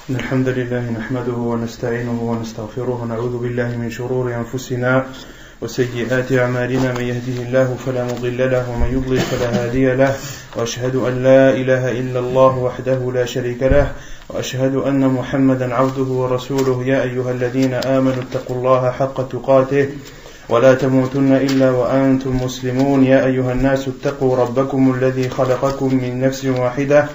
الحمد لله نحمده ونستعينه ونستغفره ونعوذ بالله من شرور أنفسنا وسيئات أعمالنا. من يهده الله فلا مضل له ومن يضلل فلا هادي له، وأشهد أن لا إله إلا الله وحده لا شريك له، وأشهد أن محمدا عبده ورسوله. يا أيها الذين آمنوا اتقوا الله حق تقاته ولا تموتن إلا وأنتم مسلمون. يا أيها الناس اتقوا ربكم الذي خلقكم من نفس واحدة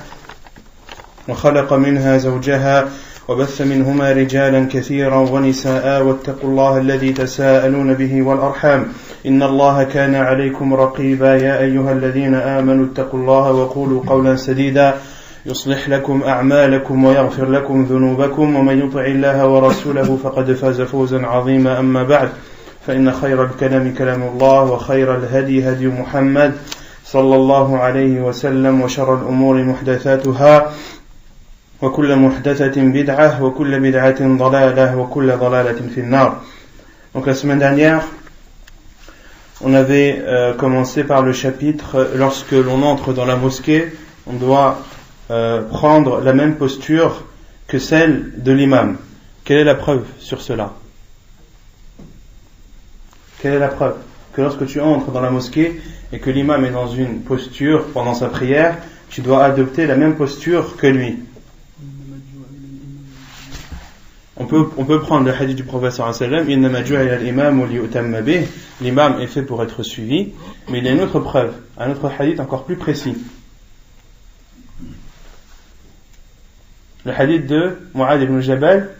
وخلق منها زوجها وبث منهما رجالا كثيرا ونساء، واتقوا الله الذي تساءلون به والأرحام إن الله كان عليكم رقيبا. يا أيها الذين آمنوا اتقوا الله وقولوا قولا سديدا يصلح لكم أعمالكم ويغفر لكم ذنوبكم، ومن يطع الله ورسوله فقد فاز فوزا عظيما. أما بعد، فإن خير الكلام كلام الله، وخير الهدي هدي محمد صلى الله عليه وسلم، وشر الأمور محدثاتها وكل محدثة بدعة وكل بدعة ضلالة وكل ضلالة في النار. Donc la semaine dernière, on avait commencé par le chapitre lorsque l'on entre dans la mosquée, on doit prendre la même posture que celle de l'imam. Quelle est la preuve sur cela? Quelle est la preuve? Que lorsque tu entres dans la mosquée et que l'imam est dans une posture pendant sa prière, tu dois adopter la même posture que lui. On peut prendre le hadith du prophète sallallahu alayhi wa sallam, l'imam est fait pour être suivi, mais il y a une autre preuve, un autre hadith encore plus précis. Le hadith de Mu'adh ibn Jabal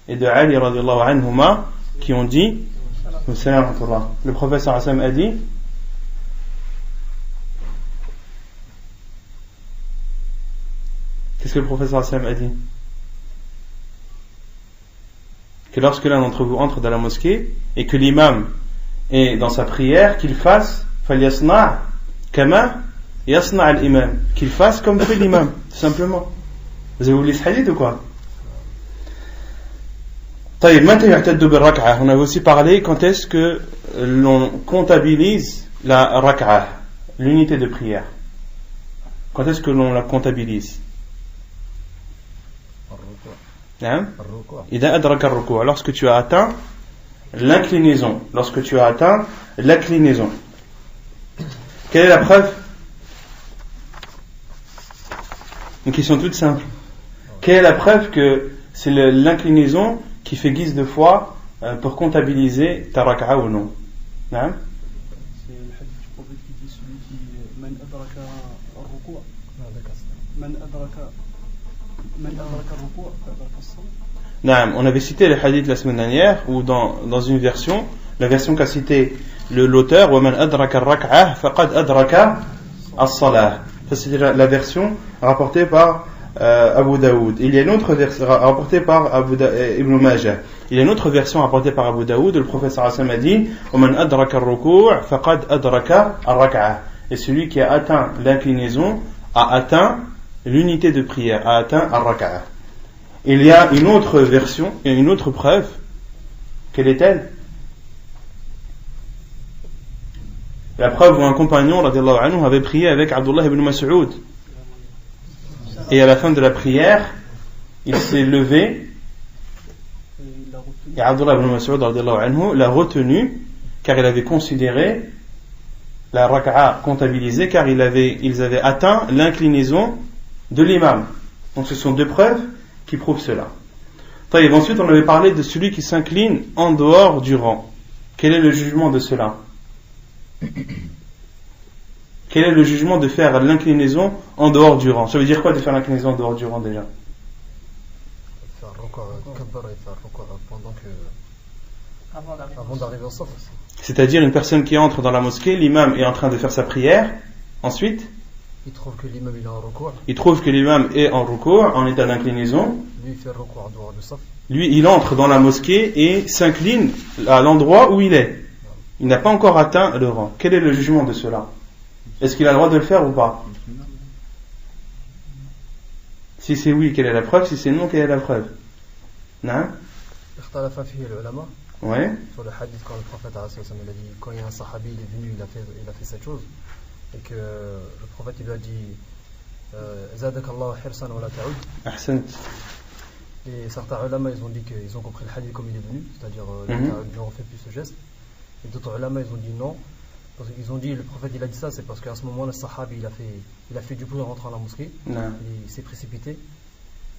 et de Ali radiyallahu anhuma qui ont dit, le prophète sallallahu alayhi wa sallam a dit, qu'est-ce que le prophète sallallahu alayhi wa sallam a dit? Que lorsque l'un d'entre vous entre dans la mosquée et que l'imam est dans sa prière, qu'il fasse فَلْيَصْنَعْ كَمَا يَصْنَعَ الْإِمَامِ, qu'il fasse comme fait l'imam, tout simplement. Vous avez oublié ce hadith ou quoi? On avait aussi parlé quand est-ce que l'on comptabilise la rak'ah, l'unité de prière. Quand est-ce que l'on la comptabilise? Lorsque tu as atteint l'inclinaison. Lorsque tu as atteint l'inclinaison. Quelle est la preuve? Une question toute simple. Quelle est la preuve que c'est l'inclinaison qui fait guise de foi pour comptabiliser ta rak'a ou non? C'est le hadith du prophète qui dit celui qui man adraka ar-ruku' man adraka ar-ruku' adraka as-salat. On avait cité le hadith la semaine dernière, ou dans une version, la version qu'a cité l'auteur, وَمَنْ أَدْرَكَ الرَّكْعَةَ فَقَدْ أَدْرَكَ الصَّلَاةَ. Ça c'est la version rapportée par Abu Daoud. Il y a une autre version rapportée par Ibn Majah. Il y a une autre version rapportée par Abu Daoud où le prophète sallallahu alayhi wa sallam a dit وَمَنْ أَدْرَكَ الرُّكُوعَ فَقَدْ أَدْرَكَ الرَّكْعَةَ. Et celui qui a atteint l'inclinaison a atteint l'unité de prière, a atteint al-rak'ah. Il y a une autre version, il y a une autre preuve. Quelle est-elle? La preuve où un compagnon radiyallahu anhu avait prié avec Abdullah ibn Mas'ud. Et à la fin de la prière, il s'est levé et Abdullah ibn Mas'ud radiyallahu anhu l'a retenu car il avait considéré la rak'a comptabilisée car ils avaient atteint l'inclinaison de l'imam. Donc ce sont deux preuves qui prouve cela. Ensuite, on avait parlé de celui qui s'incline en dehors du rang. Quel est le jugement de cela? Quel est le jugement de faire l'inclinaison en dehors du rang? Ça veut dire quoi de faire l'inclinaison en dehors du rang déjà? Avant d'arriver au saf. C'est-à-dire une personne qui entre dans la mosquée, l'imam est en train de faire sa prière, ensuite il trouve que l'imam est en ruku'. Il trouve que l'imam est en ruku', en état d'inclinaison. Lui, il fait ruku' en dehors du saf. Lui, il entre dans la mosquée et s'incline à l'endroit où il est. Il n'a pas encore atteint le rang. Quel est le jugement de cela? Est-ce qu'il a le droit de le faire ou pas? Si c'est oui, quelle est la preuve? Si c'est non, quelle est la preuve? Non? Ouais. Sur le hadith quand le prophète a dit quand il y a un sahabi, il est venu, il a fait cette chose. Et que le prophète il lui a dit Zadak Allah hirsan wa la ta'ud. Ahsant. Et certains ulama, ils ont dit qu'ils ont compris le hadith comme il est venu, c'est-à-dire ne refait plus ce geste. Et d'autres ulama, ils ont dit non. Parce qu'ils ont dit, le prophète il a dit ça, c'est parce qu'à ce moment-là, le sahabi il a fait du bruit en rentrant à la mosquée. Il s'est précipité.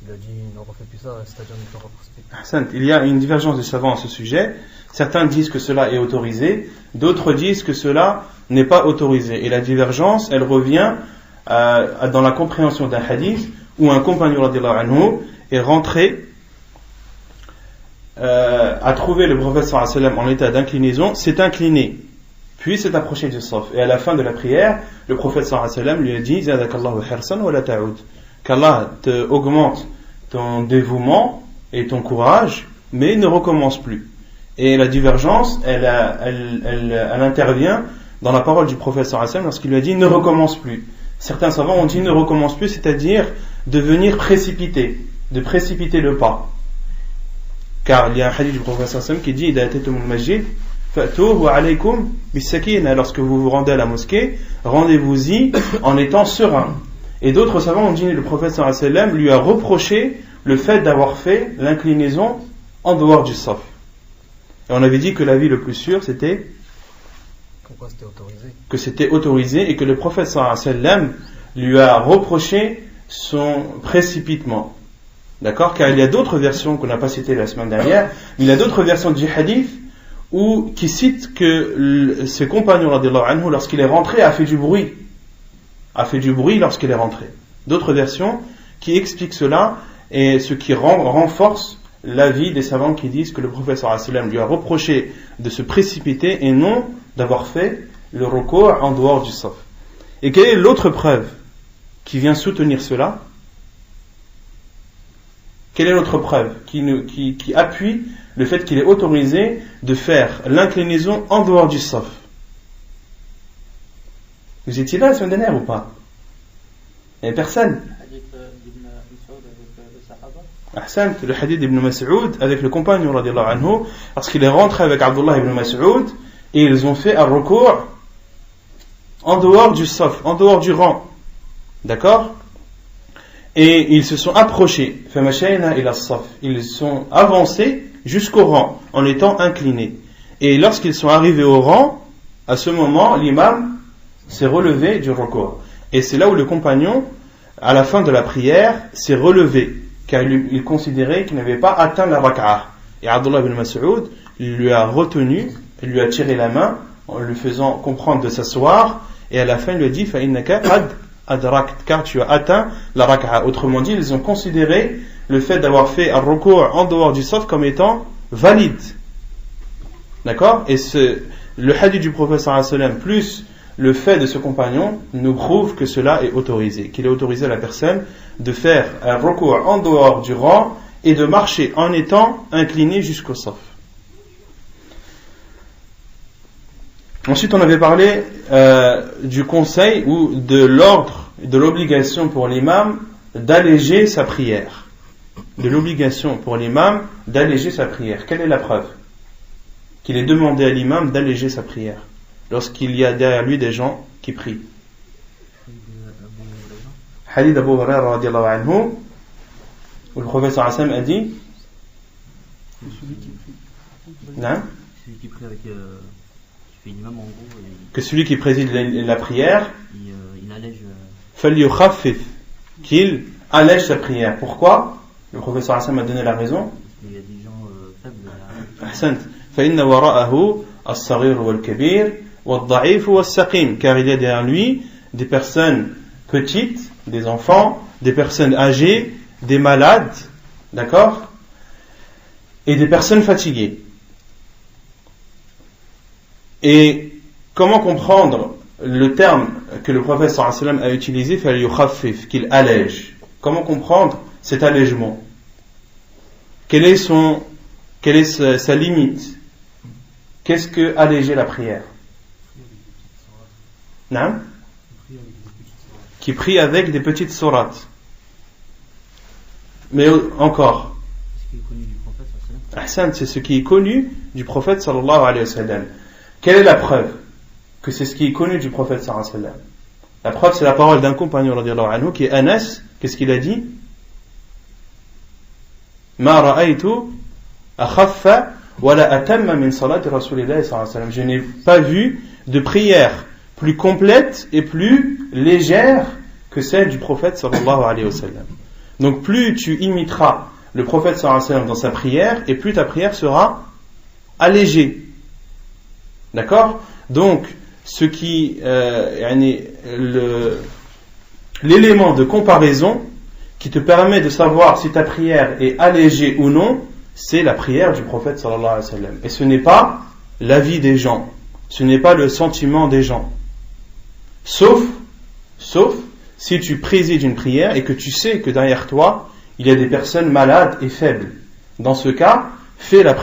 Il a dit ne refait plus ça, c'est-à-dire ne te reprécipite. Il y a une divergence des savants à ce sujet. Certains disent que cela est autorisé, d'autres disent que cela n'est pas autorisé. Et la divergence, elle revient dans la compréhension d'un hadith où un compagnon radhiyallahu anhu est rentré, a trouvé le prophète sallallahu alayhi wa sallam en état d'inclinaison, s'est incliné, puis s'est approché du saf. Et à la fin de la prière, le prophète sallallahu alayhi wa sallam lui a dit Zadakallahu hirsan wa la ta'ud, qu'Allah te augmente ton dévouement et ton courage, mais ne recommence plus. Et la divergence, elle intervient dans la parole du prophète sallallahu alayhi wa sallam lorsqu'il lui a dit ne recommence plus. Certains savants ont dit ne recommence plus, c'est-à-dire de venir précipiter, de précipiter le pas. Car il y a un hadith du prophète sallallahu alayhi wa sallam qui dit Idha atatumul masjid fa'tuhu alaykum bis-sakina, lorsque vous vous rendez à la mosquée, rendez-vous-y en étant serein. Et d'autres savants ont dit le prophète sallallahu alayhi wa sallam lui a reproché le fait d'avoir fait l'inclinaison en dehors du saf. Et on avait dit que l'avis le plus sûr c'était que c'était autorisé et que le prophète sallallahu alayhi wa sallam lui a reproché son précipitement. D'accord? Car il y a d'autres versions qu'on n'a pas citées la semaine dernière, il y a d'autres versions du hadith qui citent que ce compagnon radhiyallahu anhu, lorsqu'il est rentré, a fait du bruit lorsqu'il est rentré. D'autres versions qui expliquent cela et ce qui renforce l'avis des savants qui disent que le prophète sallallahu alayhi wa sallam lui a reproché de se précipiter et non d'avoir fait le recours en dehors du saf. Et quelle est l'autre preuve qui vient soutenir cela? Quelle est l'autre preuve qui appuie le fait qu'il est autorisé de faire l'inclinaison en dehors du saf? Vous étiez là la semaine dernière ou pas? Il n'y a personne. Ahsan, le hadith d'Ibn Mas'ud avec le compagnon radhiyallahu anhu, lorsqu'il est rentré avec Abdullah ibn Mas'ud et ils ont fait un recours en dehors du saf, en dehors du rang. D'accord? Et ils se sont approchés, ils sont avancés jusqu'au rang en étant inclinés. Et lorsqu'ils sont arrivés au rang, à ce moment, l'imam s'est relevé du recours. Et c'est là où le compagnon, à la fin de la prière, s'est relevé, car il considérait qu'il n'avait pas atteint la rak'ah. Et Abdullah ibn Mas'ud lui a retenu, il lui a tiré la main en lui faisant comprendre de s'asseoir, et à la fin il lui a dit فَإِنَّكَ قَدْ أَدْرَكْتَ, car tu as atteint la rak'ah. Autrement dit, ils ont considéré le fait d'avoir fait un recours en dehors du saf comme étant valide. D'accord? Et le hadith du prophète sallallahu alayhi wa sallam plus le fait de ce compagnon nous prouve que cela est autorisé, qu'il est autorisé à la personne de faire un recours en dehors du rang et de marcher en étant incliné jusqu'au saf. Ensuite, on avait parlé du conseil ou de l'ordre, de l'obligation pour l'imam d'alléger sa prière. De l'obligation pour l'imam d'alléger sa prière. Quelle est la preuve? Qu'il est demandé à l'imam d'alléger sa prière lorsqu'il y a derrière lui des gens qui prient. Hadith d'Abu Hurairah radhiyallahu anhu, où le prophète sallallahu alayhi wa sallam a dit celui qui prie avec qui fait l'imam en gros, que celui qui préside la prière il allège falyukhaffif, qu'il allège sa prière. Pourquoi? Le prophète sallallahu alayhi wa sallam a donné la raison. Il y a des gens faibles. Ahsant. Fa inna wara'ahu as-saghir wal-kabir wal-da'if wal-saqim, car il y a derrière lui des personnes petites, des enfants, des personnes âgées, des malades, d'accord, et des personnes fatiguées. Et comment comprendre le terme que le prophète sallallahu alayhi wa sallam a utilisé, falyukhaffif, qu'il allège? Comment comprendre cet allègement? Quelle est sa limite? Qu'est-ce que alléger la prière? Non? Qui prie avec des petites sourates. Mais encore, Ahsan, c'est ce qui est connu du prophète sallallahu alayhi wa sallam. Quelle est la preuve que c'est ce qui est connu du prophète sallallahu alayhi wa sallam? La preuve, c'est la parole d'un compagnon radhiyallahu anhu qui est Anas. Qu'est-ce qu'il a dit? ما رأيت أخف ولا أتم من صلاة رسول الله صلى الله عليه وسلم. Je n'ai pas vu de prière plus complète et plus légère que celle du prophète sallallahu alayhi wa sallam. Donc plus tu imiteras le prophète sallallahu alayhi wa sallam dans sa prière, et plus ta prière sera allégée. D'accord? Donc ce qui l'élément de comparaison qui te permet de savoir si ta prière est allégée ou non, c'est la prière du prophète sallallahu alayhi wa sallam. Et ce n'est pas l'avis des gens, ce n'est pas le sentiment des gens. Sauf si tu présides une prière et que tu sais que derrière toi, il y a des personnes malades et faibles. Dans ce cas, fais ta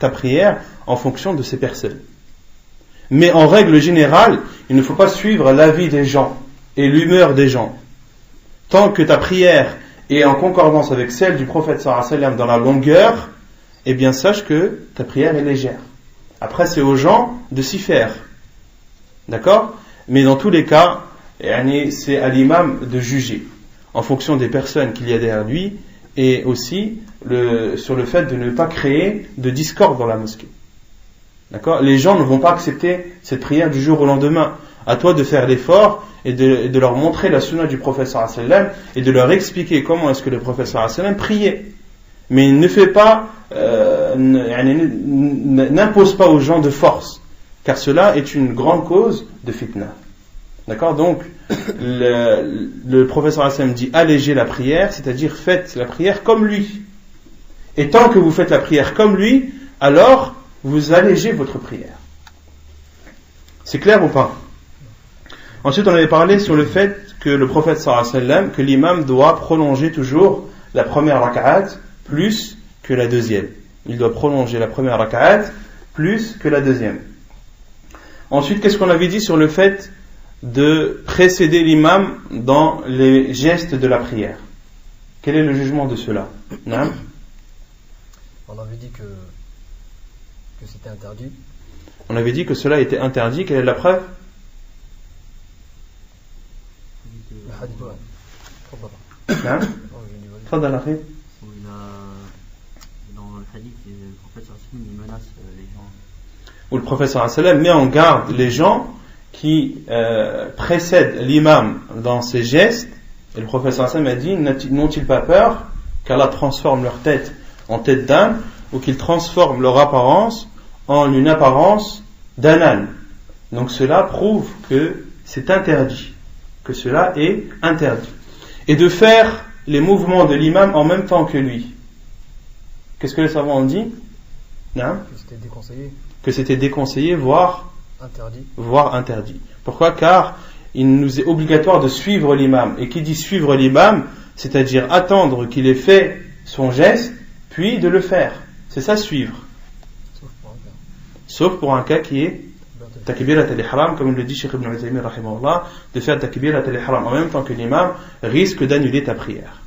prière en fonction de ces personnes. Mais en règle générale, il ne faut pas suivre l'avis des gens et l'humeur des gens. Tant que ta prière est en concordance avec celle du prophète sallallahu alayhi wa sallam dans la longueur, eh bien sache que ta prière est légère. Après, c'est aux gens de s'y faire. D'accord? Mais dans tous les cas, c'est à l'imam de juger en fonction des personnes qu'il y a derrière lui, et aussi sur le fait de ne pas créer de discorde dans la mosquée. D'accord? Les gens ne vont pas accepter cette prière du jour au lendemain. À toi de faire l'effort et de leur montrer la sunna du prophète sallallahu alayhi wa sallam et de leur expliquer comment est-ce que le prophète sallallahu alayhi wa sallam priait. Mais ne fais pas, n'impose pas aux gens de force, car cela est une grande cause de fitna. D'accord? Donc, le prophète sallallahu alayhi wa sallam dit allégez la prière, c'est-à-dire faites la prière comme lui. Et tant que vous faites la prière comme lui, alors vous allégez votre prière. C'est clair ou pas? Ensuite, on avait parlé sur le fait que le prophète sallallahu alayhi wa sallam, que l'imam doit prolonger toujours la première raka'at plus que la deuxième. Il doit prolonger la première raka'at plus que la deuxième. Ensuite, qu'est-ce qu'on avait dit sur le fait de précéder l'imam dans les gestes de la prière? Quel est le jugement de cela? Non? On avait dit que c'était interdit. On avait dit que cela était interdit. Quelle est la preuve? Le hadith, ouais. Non? Fadal akhi. Dans le hadith, le prophète sallallahu alayhi wa sallam, il menace les gens. Où le prophète sallallahu alayhi wa sallam met en garde les gens qui précèdent l'imam dans ses gestes. Et le prophète sallallahu alayhi wa sallam a dit, n'ont-ils pas peur qu'Allah transforme leur tête en tête d'âne, ou qu'il transforme leur apparence en une apparence d'un âne? Donc cela prouve que c'est interdit, que cela est interdit. Et de faire les mouvements de l'imam en même temps que lui. Qu'est-ce que les savants ont dit? Non? Que c'était déconseillé. Que c'était déconseillé, voire interdit. Pourquoi? Car il nous est obligatoire de suivre l'imam. Et qui dit suivre l'imam, c'est-à-dire attendre qu'il ait fait son geste, puis de le faire. C'est ça, suivre. Sauf pour un cas qui est takbirat al-ihram, comme le dit Cheikh Ibn Uthaymin rahimahullah, de faire takbirat al-ihram en même temps que l'imam risque d'annuler ta prière.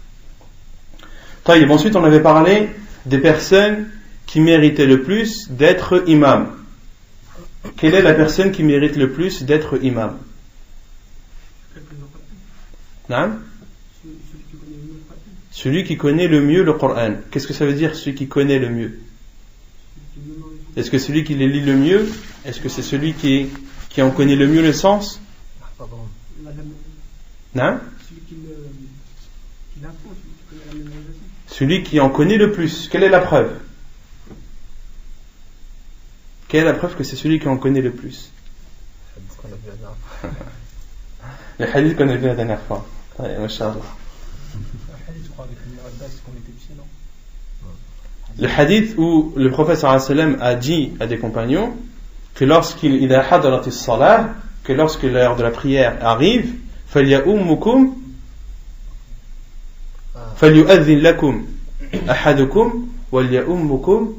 Ensuite, on avait parlé des personnes qui méritaient le plus d'être imam. Quelle est la personne qui mérite le plus d'être imam? Non? Celui qui connaît le mieux le Coran. Qu'est-ce que ça veut dire, celui qui connaît le mieux? Est-ce que celui qui les lit le mieux? Est-ce que c'est celui qui en connaît le mieux le sens? Non? Celui qui en connaît le plus. Quelle est la preuve? Quelle est la preuve que c'est celui qui en connaît le plus? Le hadith qu'on a vu la dernière fois. Le hadith où le prophète sallallahu alayhi wa sallam a dit à des compagnons que lorsqu'il a hadarati salah, que lorsque l'heure de la prière arrive, falya'ummukum falyu'adhin lakum ahadukum walya'ummukum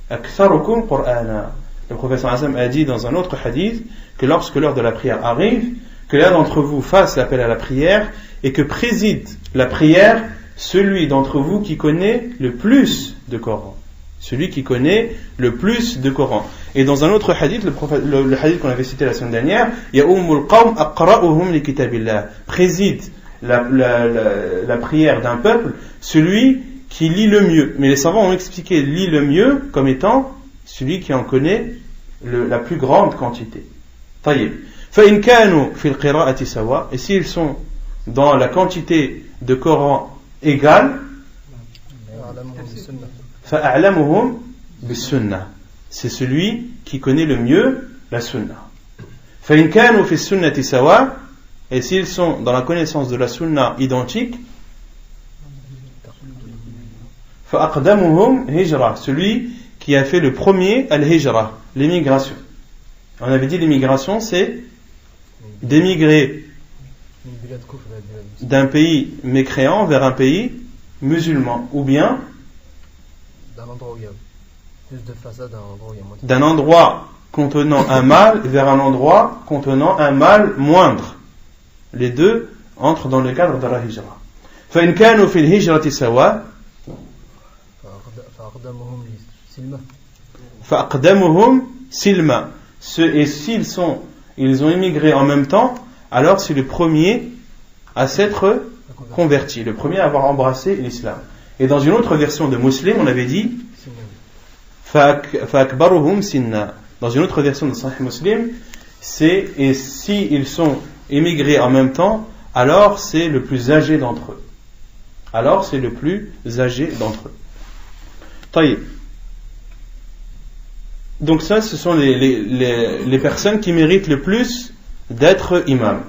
aktharukum qur'ana. Le prophète sallallahu alayhi wa sallam a dit dans un autre hadith que lorsque l'heure de la prière arrive, que l'un d'entre vous fasse l'appel à la prière et que préside la prière celui d'entre vous qui connaît le plus de Coran. Celui qui connaît le plus de Coran. Et dans un autre hadith, le hadith qu'on avait cité la semaine dernière, Ya'ummul qawm aqra'uhum li kitabillah. Préside la prière d'un peuple celui qui lit le mieux. Mais les savants ont expliqué lit le mieux comme étant celui qui en connaît la plus grande quantité. طيب. فإن كانوا في القراءة سواء, et s'ils sont dans la quantité de Coran égale, فأعلمهم بالسنة, c'est celui qui connaît le mieux la sunna. فإن كانوا في السنة سواء, et s'ils sont dans la connaissance de la sunna identique, فأقدمهم هجرة, celui qui a fait le premier al-hijra, l'émigration. On avait dit l'émigration, c'est d'émigrer d'un pays mécréant vers un pays musulman, ou bien d'un endroit contenant un mal vers un endroit contenant un mal moindre. Les deux entrent dans le cadre de la hijra. فإن كانوا في الهجرة سواء فأقدمهم سلما, et s'ils ont immigré en même temps, alors c'est le premier à s'être converti, le premier à avoir embrassé l'islam. Et dans une autre version de Muslim, on avait dit فأكبرهم سنا. Dans une autre version de Sahih Muslim, c'est et si ils sont émigrés en même temps, alors c'est le plus âgé d'entre eux. Alors c'est le plus âgé d'entre eux. طيب. Donc ça, ce sont les personnes qui méritent le plus d'être imam.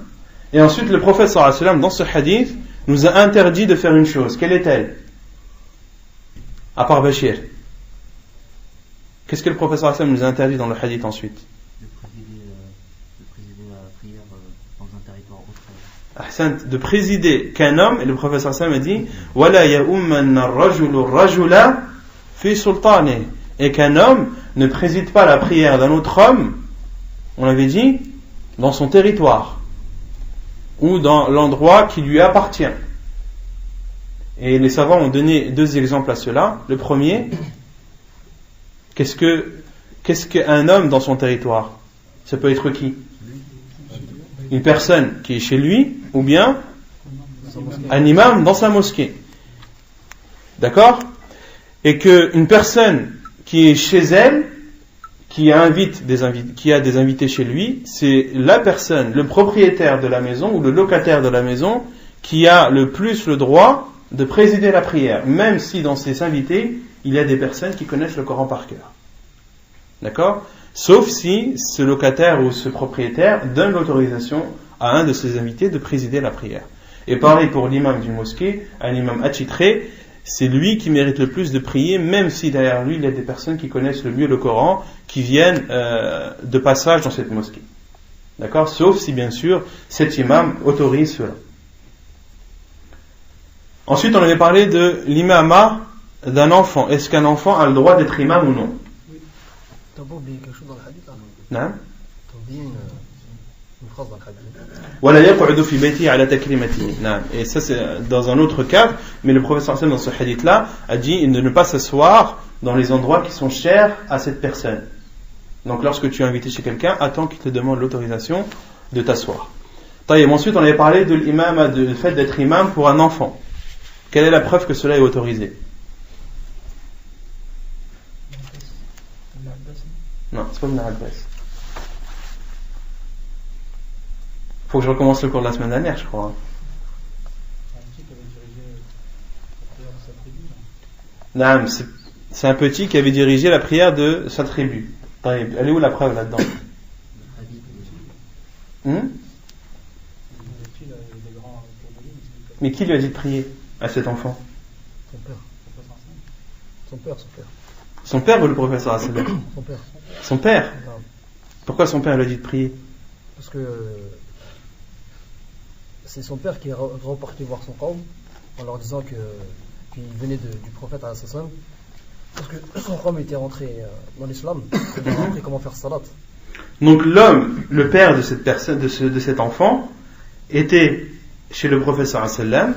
Et ensuite, le prophète sallallahu alayhi wa sallam, dans ce hadith, nous a interdit de faire une chose. Quelle est-elle? À part Bachir. Qu'est-ce que le prophète sallallahu alayhi wa sallam nous a interdit dans le hadith ensuite? De présider la prière dans un territoire autre. De présider qu'un homme, et le prophète sallallahu alayhi wa sallam a dit وَلَا يَؤُمَّنَّ الرَّجُلُ الرَّجُلَ فِي سُلْطَانِهِ, et qu'un homme ne préside pas la prière d'un autre homme, on avait dit, dans son territoire ou dans l'endroit qui lui appartient. Et les savants ont donné deux exemples à cela. Le premier, qu'est-ce qu'un homme dans son territoire? Ça peut être qui? Une personne qui est chez lui, ou bien un imam dans sa mosquée. D'accord? Et qu'une personne qui est chez elle, qui a des invités chez lui, c'est la personne, le propriétaire de la maison ou le locataire de la maison qui a le plus le droit de présider la prière, même si dans ses invités il y a des personnes qui connaissent le Coran par cœur. D'accord? Sauf si ce locataire ou ce propriétaire donne l'autorisation à un de ses invités de présider la prière. Et pareil pour l'imam d'une mosquée, un imam attitré, c'est lui qui mérite le plus de prier, même si derrière lui il y a des personnes qui connaissent le mieux le Coran, qui viennent de passage dans cette mosquée. D'accord? Sauf si bien sûr cet imam autorise cela. Ensuite on avait parlé de l'imama d'un enfant. Est-ce qu'un enfant a le droit d'être imam ou non? Oui. Tu as pas oublié quelque chose dans le hadith là? Non. Tu as oublié une phrase dans le hadith. Et ça c'est dans un autre cadre, mais le prophète sallallahu alayhi wa sallam dans ce hadith là a dit de ne pas s'asseoir dans les endroits qui sont chers à cette personne. Donc lorsque tu es invité chez quelqu'un, attends qu'il te demande l'autorisation de t'asseoir. Ensuite on avait parlé de l'imam, du fait d'être imam pour un enfant. Quelle est la preuve que cela est autorisé? Non, c'est pas Ibn Abbas. Faut que je recommence le cours de la semaine dernière, je crois. Non, c'est un petit qui avait dirigé la prière de sa tribu. Elle est où la preuve là-dedans? Mais qui lui a dit de prier à cet enfant? Son père. Son père ou le professeur? Son père. Son père? Pourquoi son père lui a dit de prier? Parce que c'est son père qui est reparti voir son qawm en leur disant qu'il venait du prophète à Assassin, parce que son qawm était rentré dans l'islam, il a appris comment faire salat. Donc l'homme, le père de cette personne, de cet enfant, était chez le prophète sallallahu alayhi wa sallam,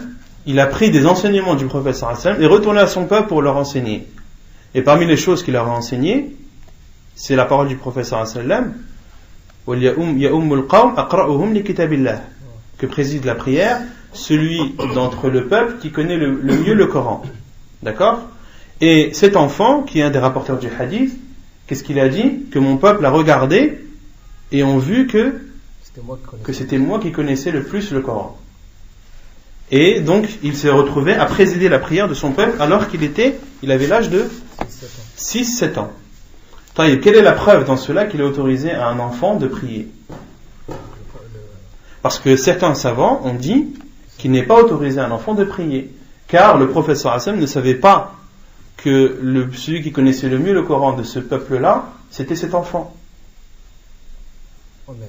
il a pris des enseignements du prophète sallallahu alayhi wa sallam et retourné à son peuple pour leur enseigner. Et parmi les choses qu'il leur a enseignées, c'est la parole du prophète sallallahu alayhi wa sallam, que préside la prière celui d'entre le peuple qui connaît le mieux le Coran. D'accord? Et cet enfant, qui est un des rapporteurs du hadith, qu'est-ce qu'il a dit? Que mon peuple a regardé et ont vu que c'était moi qui connaissais le plus le Coran. Et donc, il s'est retrouvé à présider la prière de son peuple alors il avait l'âge de 6-7 ans. Quelle est la preuve dans cela qu'il est autorisé à un enfant de prier? Parce que certains savants ont dit qu'il n'est pas autorisé à un enfant de prier, car le prophète sallallahu alayhi wa sallam ne savait pas que celui qui connaissait le mieux le Coran de ce peuple-là, c'était cet enfant. Oh, mais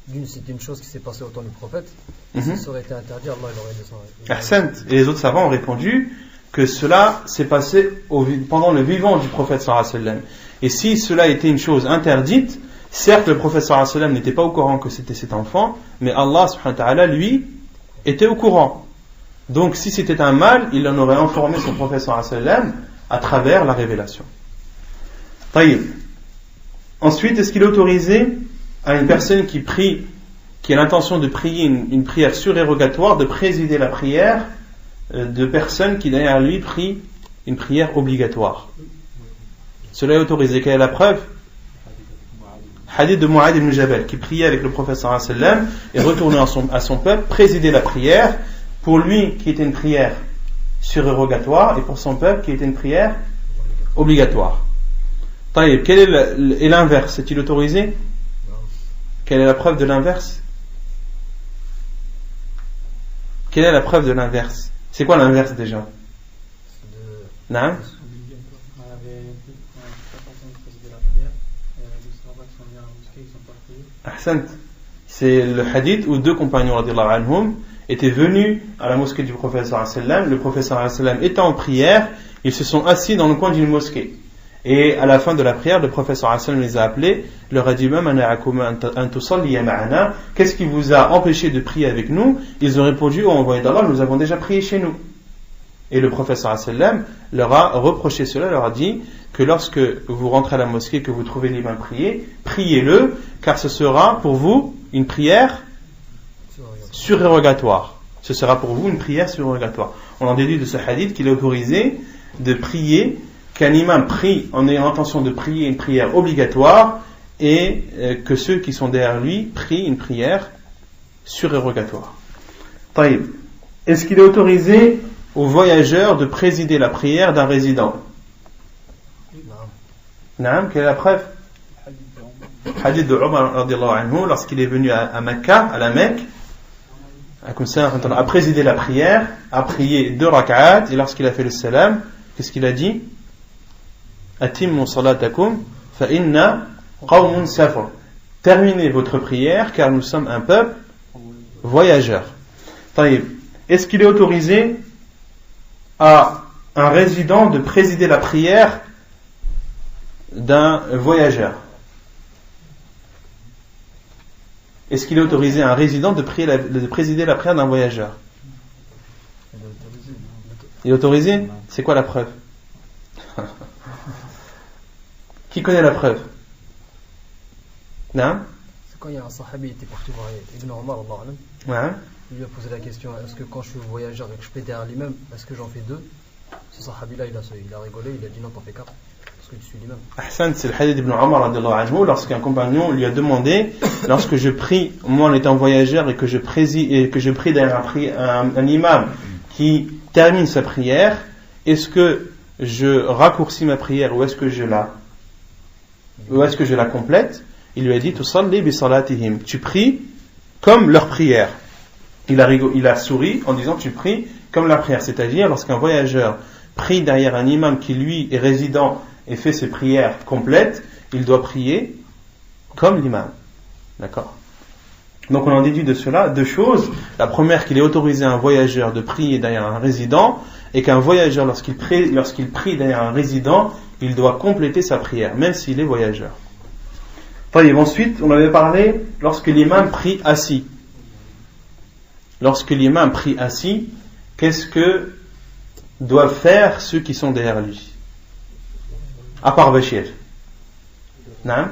d'une, c'est une chose qui s'est passée au temps du prophète. Si ça aurait été interdit, Allah l'aurait descendu. Et les autres savants ont répondu que cela s'est passé pendant le vivant du prophète sallallahu alayhi wa sallam. Et si cela était une chose interdite, certes le prophète sallallahu alayhi wa sallam n'était pas au courant que c'était cet enfant, mais Allah subhanahu wa ta'ala lui était au courant. Donc si c'était un mal, il en aurait informé son prophète sallallahu alayhi wa sallam à travers la révélation. Taïb. Ensuite, est-ce qu'il est autorisé à une personne qui prie, qui a l'intention de prier une prière surérogatoire, de présider la prière de personnes qui derrière lui prient une prière obligatoire? Cela est autorisé. Quelle est la preuve? Hadith de Mu'adh ibn Jabal, qui priait avec le prophète sallallahu alayhi wa sallam et retournait à son peuple, présidait la prière, pour lui qui était une prière surérogatoire et pour son peuple qui était une prière obligatoire. Taïb, quel est l'inverse? Est-il autorisé? Quelle est la preuve de l'inverse? Quelle est la preuve de l'inverse? C'est quoi l'inverse déjà? Non? C'est le hadith où deux compagnons radiyallahu anhum étaient venus à la mosquée du prophète sallallahu alayhi wa sallam. Le prophète sallallahu alayhi wa sallam étant en prière, ils se sont assis dans le coin d'une mosquée. Et à la fin de la prière, le prophète sallallahu alayhi wa sallam les a appelés, leur a dit qu'est-ce qui vous a empêché de prier avec nous? Ils ont répondu, oh envoyé d'Allah, nous avons déjà prié chez nous. Et le prophète sallallahu alayhi wa sallam leur a reproché cela, leur a dit que lorsque vous rentrez à la mosquée, que vous trouvez l'imam prier, priez-le, car ce sera pour vous une prière surérogatoire. Ce sera pour vous une prière surérogatoire. On en déduit de ce hadith qu'il est autorisé de prier, qu'un imam prie en ayant l'intention de prier une prière obligatoire et que ceux qui sont derrière lui prient une prière surérogatoire. Taïb. Est-ce qu'il est autorisé aux voyageurs de présider la prière d'un résident? Naam, quelle est la preuve? Hadith de Omar radiyallahu anhu, lorsqu'il est venu à Mecca, à la Mecque, a présidé la prière, a prié 2 rak'at, et lorsqu'il a fait le salam, qu'est-ce qu'il a dit? Atimmu salatakum fa inna qawmun safar. Terminez votre prière car nous sommes un peuple voyageur. Taïb. Est-ce qu'il est autorisé à un résident de présider la prière d'un voyageur? Est-ce qu'il est autorisé à un résident de présider la prière d'un voyageur? Il est autorisé? C'est quoi la preuve? Qui connaît la preuve? Non? C'est quand il y a un sahabi qui était parti voir Ibn Omar, il lui a posé la question, est-ce que quand je suis voyageur et que je prie derrière l'imam, est-ce que j'en fais 2? Ce sahabi-là, il a rigolé, il a dit non, t'en fais 4. Parce que tu suis l'imam. Ahsan, c'est le hadith d'Ibn Omar radiyallahu anhu, lorsqu'un compagnon lui a demandé, lorsque je prie, moi en étant voyageur et que je prie derrière un imam qui termine sa prière, est-ce que je raccourcis ma prière ou est-ce que je la complète? Il lui a dit tusalli bi salatihim, tu pries comme leur prière. Il a souri en disant tu pries comme leur prière, c'est-à-dire lorsqu'un voyageur prie derrière un imam qui lui est résident et fait ses prières complètes, il doit prier comme l'imam. D'accord? Donc on en déduit de cela 2 choses. La première, qu'il est autorisé à un voyageur de prier derrière un résident, et qu'un voyageur, lorsqu'il prie derrière un résident, il doit compléter sa prière, même s'il est voyageur. Ensuite, on avait parlé lorsque l'imam prie assis. Lorsque l'imam prie assis, qu'est-ce que doivent faire ceux qui sont derrière lui? À part Bachir. Non?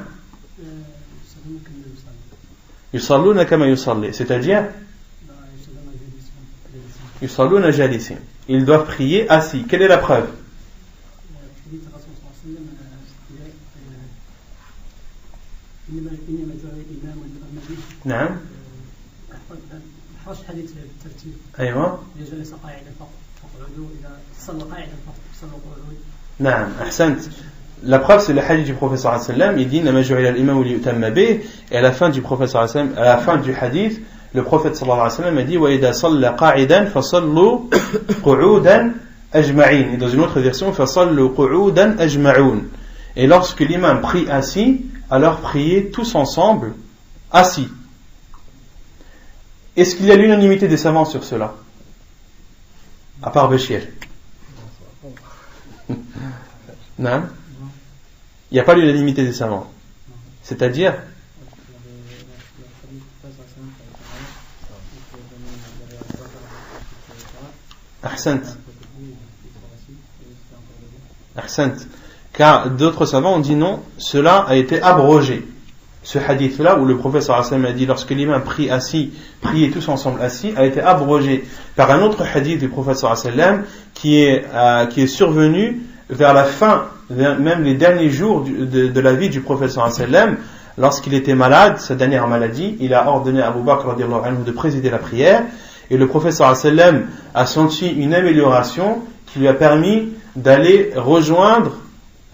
Yusalluna kama yusalli. C'est-à-dire? Yusalluna jalisin. Ils doivent prier assis. Quelle est la preuve? نعم. أيوة. نعم أحسنت. La preuve c'est le hadith du prophète sallallahu alayhi wa sallam. Il dit nama ju'ila al-imam li yutamma bih. Et à la fin du prophète sallallahu alayhi wa sallam, à la fin du hadith, le prophète sallallahu alayhi wa sallam a dit wa idha salla qa'idan fa sallu qu'udan ajma'in. Et dans une autre version fa sallu qu'udan ajma'un. Et lorsque l'imam prie assis, alors priez tous ensemble assis. Est-ce qu'il y a l'unanimité des savants sur cela? À part Béchir. Non? Il n'y a pas l'unanimité des savants. C'est-à-dire? Ahsant. Ahsant. Car d'autres savants ont dit non, cela a été abrogé. Ce hadith-là, où le prophète sallallahu alayhi wa sallam a dit lorsque l'imam prie assis, priez tous ensemble assis, a été abrogé par un autre hadith du prophète sallallahu alayhi wa sallam qui est survenu vers la fin, même les derniers jours de la vie du prophète sallallahu alayhi wa sallam. Lorsqu'il était malade, sa dernière maladie, il a ordonné à Abu Bakr radiyallahu anhu de présider la prière, et le prophète sallallahu alayhi wa sallam a senti une amélioration qui lui a permis d'aller rejoindre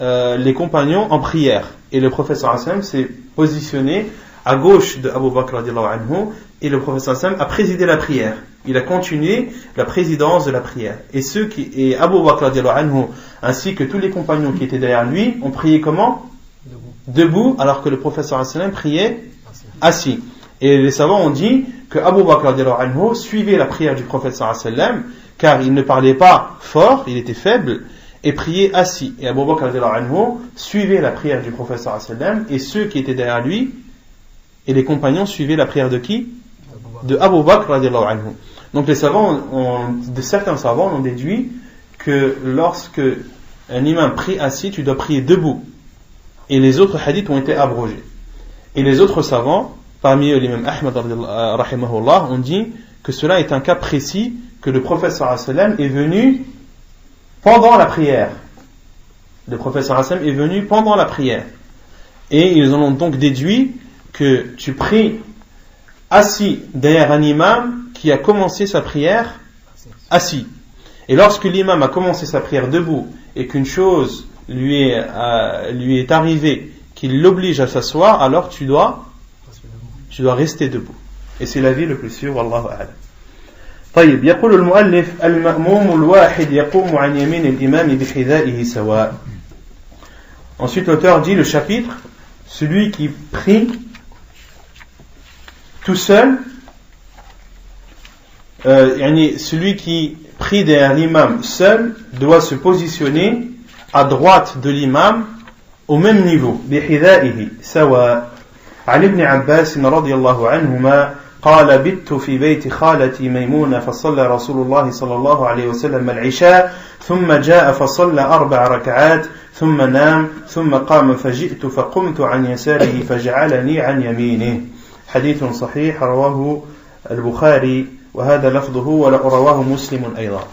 les compagnons en prière. Et le prophète sallallahu alayhi wa sallam s'est positionné à gauche de Abu Bakr radiyallahu anhu, et le prophète sallallahu alayhi wa sallam a présidé la prière. Il a continué la présidence de la prière. Et Abu Bakr radiyallahu anhu ainsi que tous les compagnons qui étaient derrière lui ont prié comment? Debout, alors que le prophète sallallahu alayhi wa sallam priait assis. Et les savants ont dit que Abu Bakr radiyallahu anhu suivait la prière du prophète sallallahu alayhi wa sallam, car il ne parlait pas fort, il était faible, et priait assis. Et Abu Bakr radiyallahu anhu suivait la prière du prophète sallallahu alayhi wa sallam, et ceux qui étaient derrière lui et les compagnons suivaient la prière de qui? De Abu Bakr radiyallahu anhu. Donc certains savants ont déduit que lorsque un imam prie assis, tu dois prier debout. Et les autres hadiths ont été abrogés. Et les autres savants, parmi eux l'imam Ahmad rahimahullah, ont dit que cela est un cas précis, que le prophète sallallahu alayhi wa sallam est venu pendant la prière. Le prophète sallallahu alayhi wa sallam est venu pendant la prière. Et ils en ont donc déduit que tu pries assis derrière un imam qui a commencé sa prière assis. Et lorsque l'imam a commencé sa prière debout et qu'une chose lui est arrivée qui l'oblige à s'asseoir, alors tu dois rester debout. Et c'est l'avis le plus sûr, wallahu a'lam. طيب يقول المؤلف المأموم الواحد يقوم عن يمين الإمام بحذائه سواء. Ensuite l'auteur dit le chapitre, celui qui prie tout seul, celui qui prie derrière l'imam seul doit se positionner à droite de l'imam au même niveau. بحذائه سواء. عن ابن عباس رضي الله عنهما قال بت في بيت خالتي ميمونة فصلى رسول الله صلى الله عليه وسلم العشاء ثم جاء فصلى 4 ركعات ثم نام ثم قام فجئت فقمت عن يساره فجعلني عن يمينه. حديث صحيح رواه البخاري وهذا لفظه ورواه مسلم أيضا.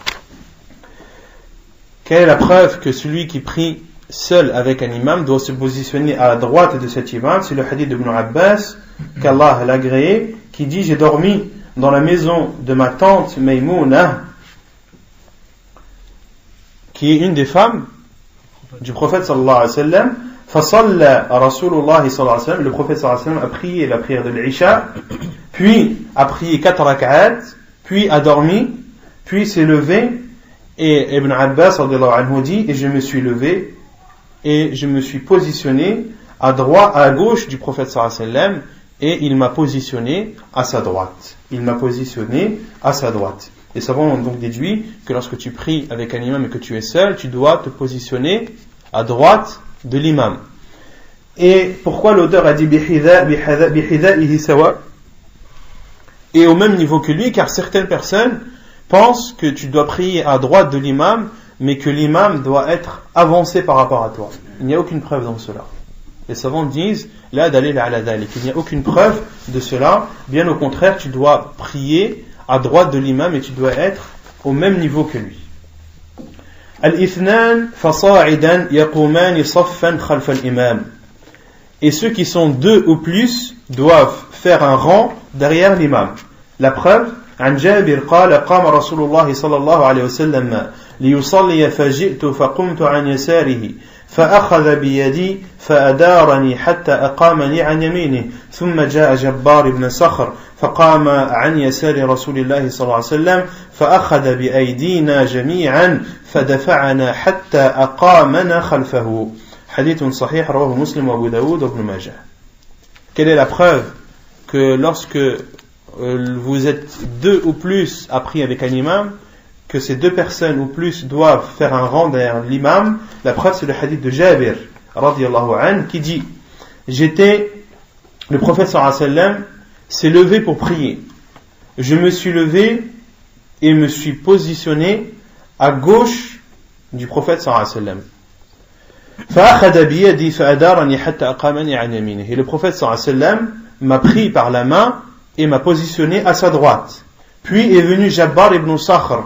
Quelle est la preuve que celui qui prie seul avec un imam doit se positionner à la droite de cet imam? C'est le hadith d'Ibn Abbas qu'Allah l'a agréé, qui dit: j'ai dormi dans la maison de ma tante Maymouna, qui est une des femmes du prophète sallallahu alayhi wa sallam. فصلى رسول الله صلى الله عليه وسلم, le prophète sallallahu alayhi wa sallam a prié la prière de l'Isha, puis a prié 4 rak'at, puis a dormi, puis s'est levé, et Ibn Abbas radiyallahu anhu dit: et je me suis levé et je me suis positionné à gauche du prophète sallallahu alayhi wa sallam, et il m'a positionné à sa droite. Les savants ont donc déduit que lorsque tu pries avec un imam et que tu es seul, tu dois te positionner à droite de l'imam. Et pourquoi l'auteur a dit bihidha'ihi sawa, et au même niveau que lui? Car certaines personnes pensent que tu dois prier à droite de l'imam, mais que l'imam doit être avancé par rapport à toi. Il n'y a aucune preuve dans cela. Les savants disent la dalil ala dalik, il n'y a aucune preuve de cela. Bien au contraire, tu dois prier à droite de l'imam et tu dois être au même niveau que lui. Al-ithnan fasa'idan yaquman saffan khalf al-imam. Et ceux qui sont deux ou plus doivent faire un rang derrière l'imam. La preuve, عن جابر قال قام رسول الله صلى الله عليه وسلم ليصلي فجئت فقمت عن يساره فأخذ بيدي فأدارني حتى أقامني عن يمينه ثم جاء جبار بن صخر فقام عن يسار رسول الله صلى الله عليه وسلم فأخذ بأيدينا جميعا فدفعنا حتى أقامنا خلفه. حديث صحيح رواه مسلم وأبو داود وابن ماجه. Quelle est la preuve que lorsque vous êtes deux ou plus appris avec un imam, que ces deux personnes ou plus doivent faire un rang derrière l'imam? La preuve, c'est le hadith de Jabir radiyallahu anhu qui dit: le prophète sallallahu alayhi wa sallam s'est levé pour prier. Je me suis levé et me suis positionné à gauche du prophète sallallahu alayhi wa sallam. Et le prophète sallallahu alayhi wa sallam m'a pris par la main et m'a positionné à sa droite. Puis est venu Jabbar ibn Sakhr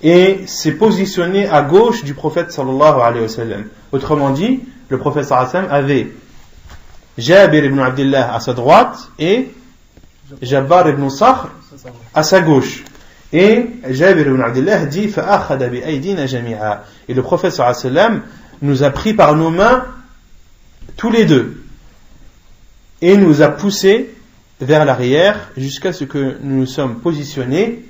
et s'est positionné à gauche du prophète sallallahu alayhi wa sallam. Autrement dit, le prophète sallallahu alayhi wa sallam avait Jabir ibn Abdullah à sa droite et Jabbar ibn Sakhr à sa gauche. Et Jabir ibn Abdullah dit فَأَخَذَ بِأَيْدِينَ جَمِيعًا. Et le prophète sallallahu alayhi wa sallam nous a pris par nos mains tous les deux et nous a poussés vers l'arrière jusqu'à ce que nous nous sommes positionnés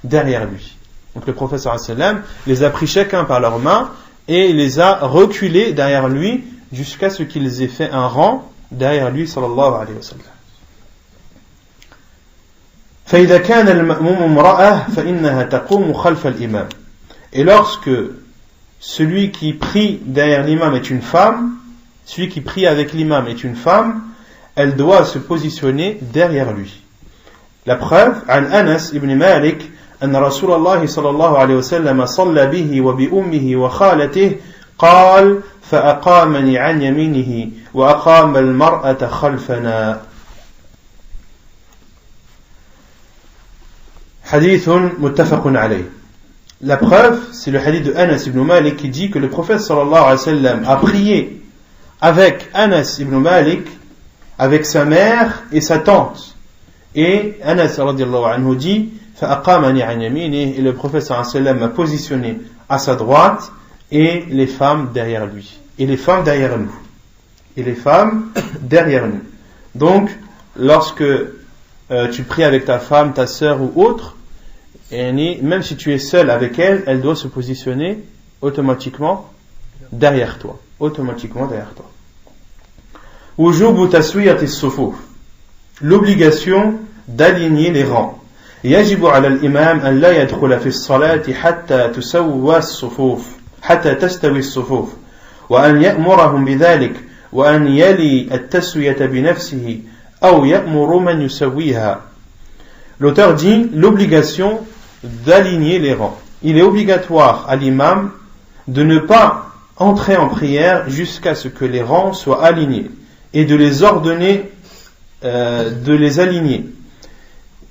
derrière lui. Donc le prophète sallallahu alayhi wa sallam les a pris chacun par leurs mains et les a reculés derrière lui jusqu'à ce qu'ils aient fait un rang derrière lui sallallahu alayhi wa sallam. فإذا كان المأموم امرأة فإنها تقوم خلف الإمام. Et lorsque celui qui prie derrière l'imam est une femme, celui qui prie avec l'imam est une femme, elle doit se positionner derrière lui. La preuve, عن أنس ibn Malik أن رسول الله صلى الله عليه وسلم صلى به وبأمه وخالته قال فأقامني عن يمينه وأقام المرأة خلفنا. حديث متفق عليه. La preuve, c'est le hadith de Anas ibn Malik qui dit que le prophète sallallahu alayhi wa sallam a prié avec Anas ibn Malik, avec sa mère et sa tante. Et Anas radiyallahu anhu dit فَأَقَامَنِي عَنْ يَمِينِهِ. Et le prophète sallallahu alayhi wa sallam m'a positionné à sa droite et les femmes derrière lui. Et les femmes derrière nous. Et les femmes derrière nous. Donc, lorsque tu pries avec ta femme, ta sœur ou autre, et même si tu es seul avec elle, elle doit se positionner automatiquement derrière toi. Automatiquement derrière toi. Wujubu taswiyati as-sufuf. L'obligation d'aligner les rangs. يجب على الإمام أن لا يدخل في الصلاة حتى تسوى الصفوف حتى تستوي الصفوف وأن يأمرهم بذلك وأن يلي التسوية بنفسه أو يأمر من يسويها. L'auteur dit l'obligation d'aligner les rangs. Il est obligatoire à l'imam de ne pas entrer en prière jusqu'à ce que les rangs soient alignés et de les ordonner de les aligner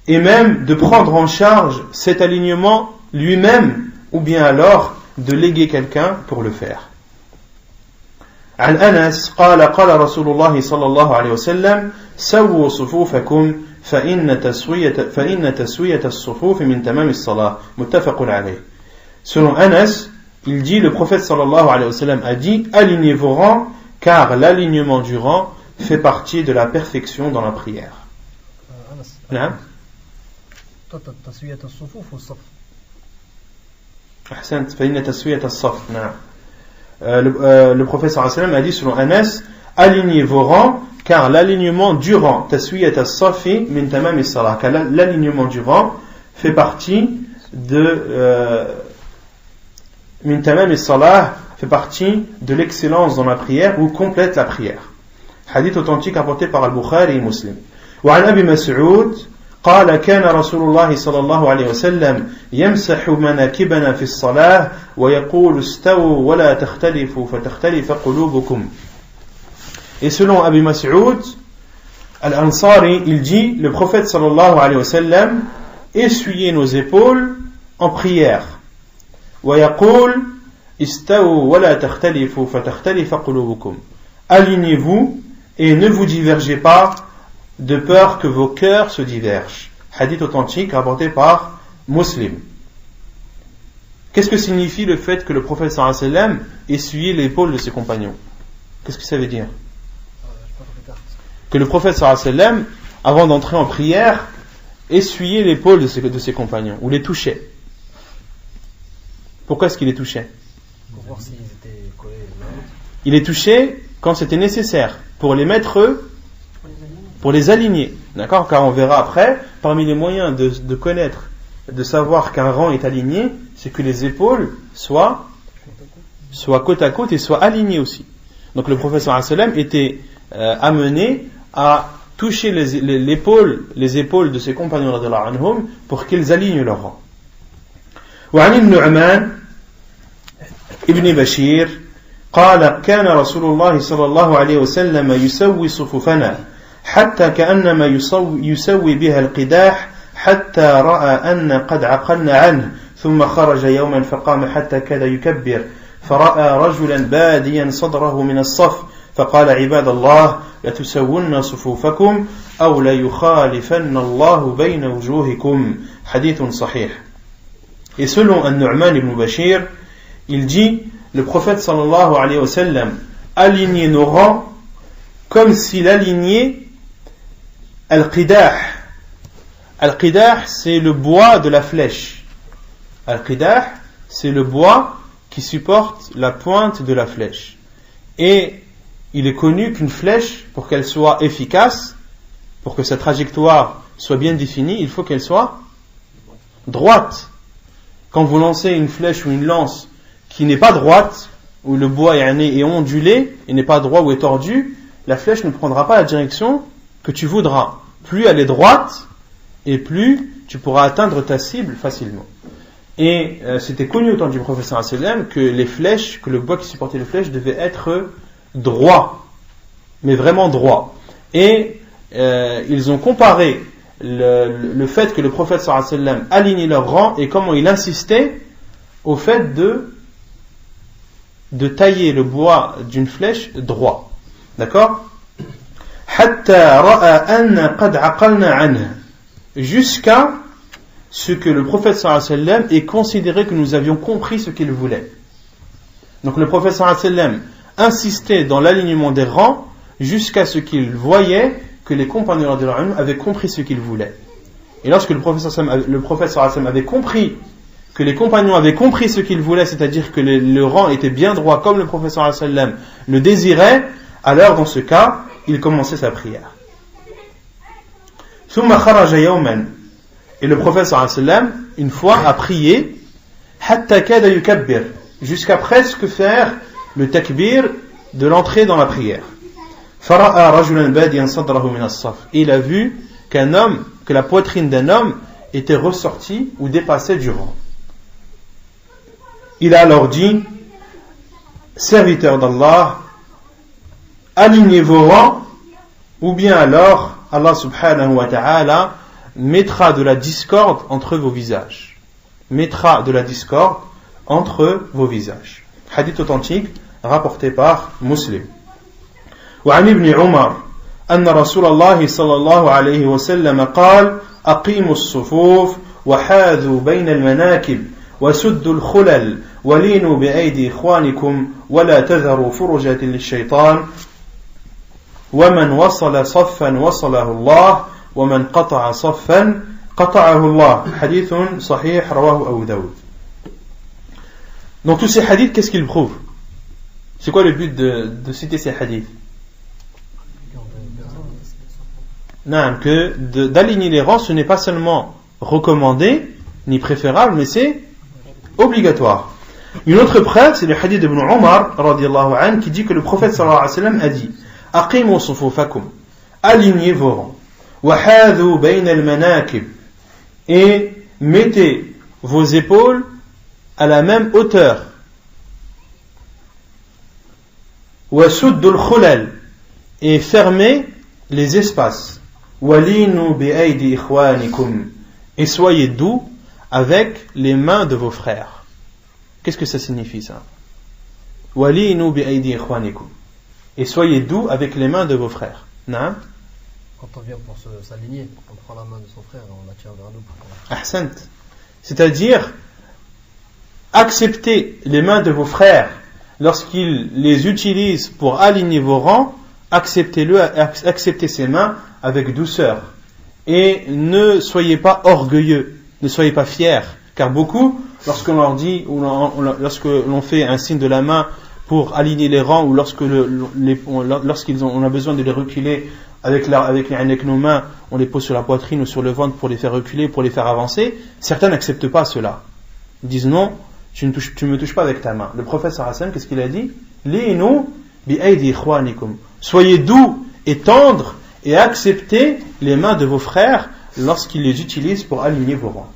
et même de prendre en charge cet alignement lui-même ou bien alors de léguer quelqu'un pour le faire. عن أنس قال قال رسول الله صلى الله عليه وسلم سووا صفوفكم فإن تسوية الصفوف من تمام الصلاة متفق عليه. Selon Anas, il dit, le prophète sallallahu alayhi wa sallam a dit, alignez vos rangs car l'alignement du rang fait partie de la perfection dans la prière. Anas, toi تسوية الصفوف والصف. أحسنت فإن تسوية الصف. نعم. Le prophète sallallahu alayhi wa sallam a dit selon Anas, alignez vos rangs car l'alignement du rang taswiyat as-safi min tamam as-salah, car l'alignement du rang fait partie de min tamam as-salah, fait partie de l'excellence dans la prière ou complète la prière. Hadith authentique apporté par Al-Bukhari et Muslim. وعن أبي مسعود قال كان رسول الله صلى الله عليه وسلم يمسح مناكبنا في الصلاة ويقول استووا ولا تختلفوا فتختلف قلوبكم. Et selon Abi Mas'ud Al-Ansari, il dit, le prophète sallallahu alayhi wa sallam essuyez nos épaules en prière. ويقول استووا ولا تختلفوا فتختلف قلوبكم. Alignez-vous et ne vous divergez pas de peur que vos cœurs se divergent. Hadith authentique rapporté par Muslim. Qu'est-ce que signifie le fait que le prophète sallallahu alayhi wa sallam essuyait l'épaule de ses compagnons? Qu'est-ce que ça veut dire? Que le prophète sallallahu alayhi wa sallam, avant d'entrer en prière, essuyait l'épaule de ses compagnons, ou les touchait. Pourquoi est-ce qu'il les touchait? Pour voir s'ils étaient collés l'un à l'autre. Il les touchait quand c'était nécessaire, pour les mettre, pour les aligner. D'accord? Car on verra après, parmi les moyens de connaître, de savoir qu'un rang est aligné, c'est que les épaules soient côte à côte et soient alignées aussi. Donc le prophète sallallahu alayhi wa sallam était amené à toucher les épaules de ses compagnons radhiyallahu anhum pour qu'ils alignent leur rang. وعن ابن نعمان ابن بشير قال كان رسول الله صلى الله عليه وسلم يسوي صفوفنا حتى كأنما يسوي بها القداح حتى رأى أن قد عقلنا عنه ثم خرج يوما فقام حتى كاد يكبر فرأى رجلا باديا صدره من الصف فقال عباد الله لتسون صفوفكم أو ليخالفن الله بين وجوهكم حديث صحيح. Et selon An-Nu'man ibn Bashir, il dit, le prophète sallallahu alayhi wa sallam alignait nos rangs comme s'il alignait al-qidah. Al-qidah, c'est le bois de la flèche. Al-qidah, c'est le bois qui supporte la pointe de la flèche. Et il est connu qu'une flèche, pour qu'elle soit efficace, pour que sa trajectoire soit bien définie, il faut qu'elle soit droite. Quand vous lancez une flèche ou une lance qui n'est pas droite, où le bois est ondulé, et n'est pas droit ou est tordu, la flèche ne prendra pas la direction que tu voudras. Plus elle est droite, et plus tu pourras atteindre ta cible facilement. Et c'était connu au temps du prophète sallallahu alayhi wa sallam que les flèches, que le bois qui supportait les flèches devait être droit, mais vraiment droit. Et ils ont comparé le fait que le prophète sallallahu alayhi wa sallam alignait leur rang et comment il insistait au fait de tailler le bois d'une flèche droit. D'accord? Hatta ra'a anna qad aqalna anhu, jusqu'à ce que le prophète sallallahu alayhi wa sallam ait considéré que nous avions compris ce qu'il voulait. Donc le prophète sallallahu alayhi wa sallam insistait dans l'alignement des rangs jusqu'à ce qu'il voyait que les compagnons avaient compris ce qu'ils voulaient. Et lorsque le prophète sallallahu alayhi wa sallam avait compris que les compagnons avaient compris ce qu'ils voulaient, c'est-à-dire que le rang était bien droit comme le prophète sallallahu alayhi wa sallam le désirait, alors dans ce cas, il commençait sa prière. ثم خرج يوما, et le prophète sallallahu alayhi wa sallam une fois a prié حتى كاد يكبر, jusqu'à presque faire le takbir de l'entrée dans la prière. فرأى رجلا باديا صدره من الصف, il a vu que la poitrine d'un homme était ressortie ou dépassée du rang. Il a alors dit, serviteurs d'Allah, alignez vos rangs, ou bien alors Allah subhanahu wa ta'ala mettra de la discorde entre vos visages. Mettra de la discorde entre vos visages. Hadith authentique rapporté par Muslim. وعن ابن عمر أن رسول الله صلى الله عليه وسلم قال أقيموا الصفوف وحاذوا بين المناكب وسدوا الخلل ولينوا بأيدي إخوانكم ولا تذروا فرجة للشيطان ومن وصل صفا وصله الله ومن قطع صفا قطعه الله حديث صحيح رواه أبو داود. Donc tous ces hadiths, qu'est-ce qu'ils prouvent? C'est quoi le but de citer ces hadiths? Non, que d'aligner les rangs, ce n'est pas seulement recommandé ni préférable, mais c'est obligatoire. Une autre preuve, c'est le hadith d'Ibn Umar radiyallahu anhu, qui dit que le prophète sallallahu alayhi wa sallam a dit aqimu sufufakum, alignez vos rangs, wa hadhu bayna al-manakib, et mettez vos épaules à la même hauteur, wa suddu al-khulal, et fermez les espaces, walinu bi aydi ikhwanikum, et soyez doux avec les mains de vos frères. Qu'est-ce que ça signifie ça? Walinu bi aydi ikhwanikum. Et soyez doux avec les mains de vos frères. Non? Quand on vient pour s'aligner, on prend la main de son frère et on la tire vers nous. Ahsant. C'est-à-dire, acceptez les mains de vos frères lorsqu'ils les utilisent pour aligner vos rangs, acceptez ces mains avec douceur. Et ne soyez pas orgueilleux, ne soyez pas fiers. Car beaucoup, lorsqu'on leur dit, ou lorsque l'on fait un signe de la main pour aligner les rangs, ou lorsqu'on a besoin de les reculer avec nos mains, on les pose sur la poitrine ou sur le ventre pour les faire reculer, pour les faire avancer, certains n'acceptent pas cela. Ils disent non, tu me touches pas avec ta main. Le prophète sallallahu alayhi wa sallam, qu'est-ce qu'il a dit? Li'inu bi aydi ikhwanikum. Soyez doux et tendres et acceptez les mains de vos frères lorsqu'ils les utilisent pour aligner vos rangs.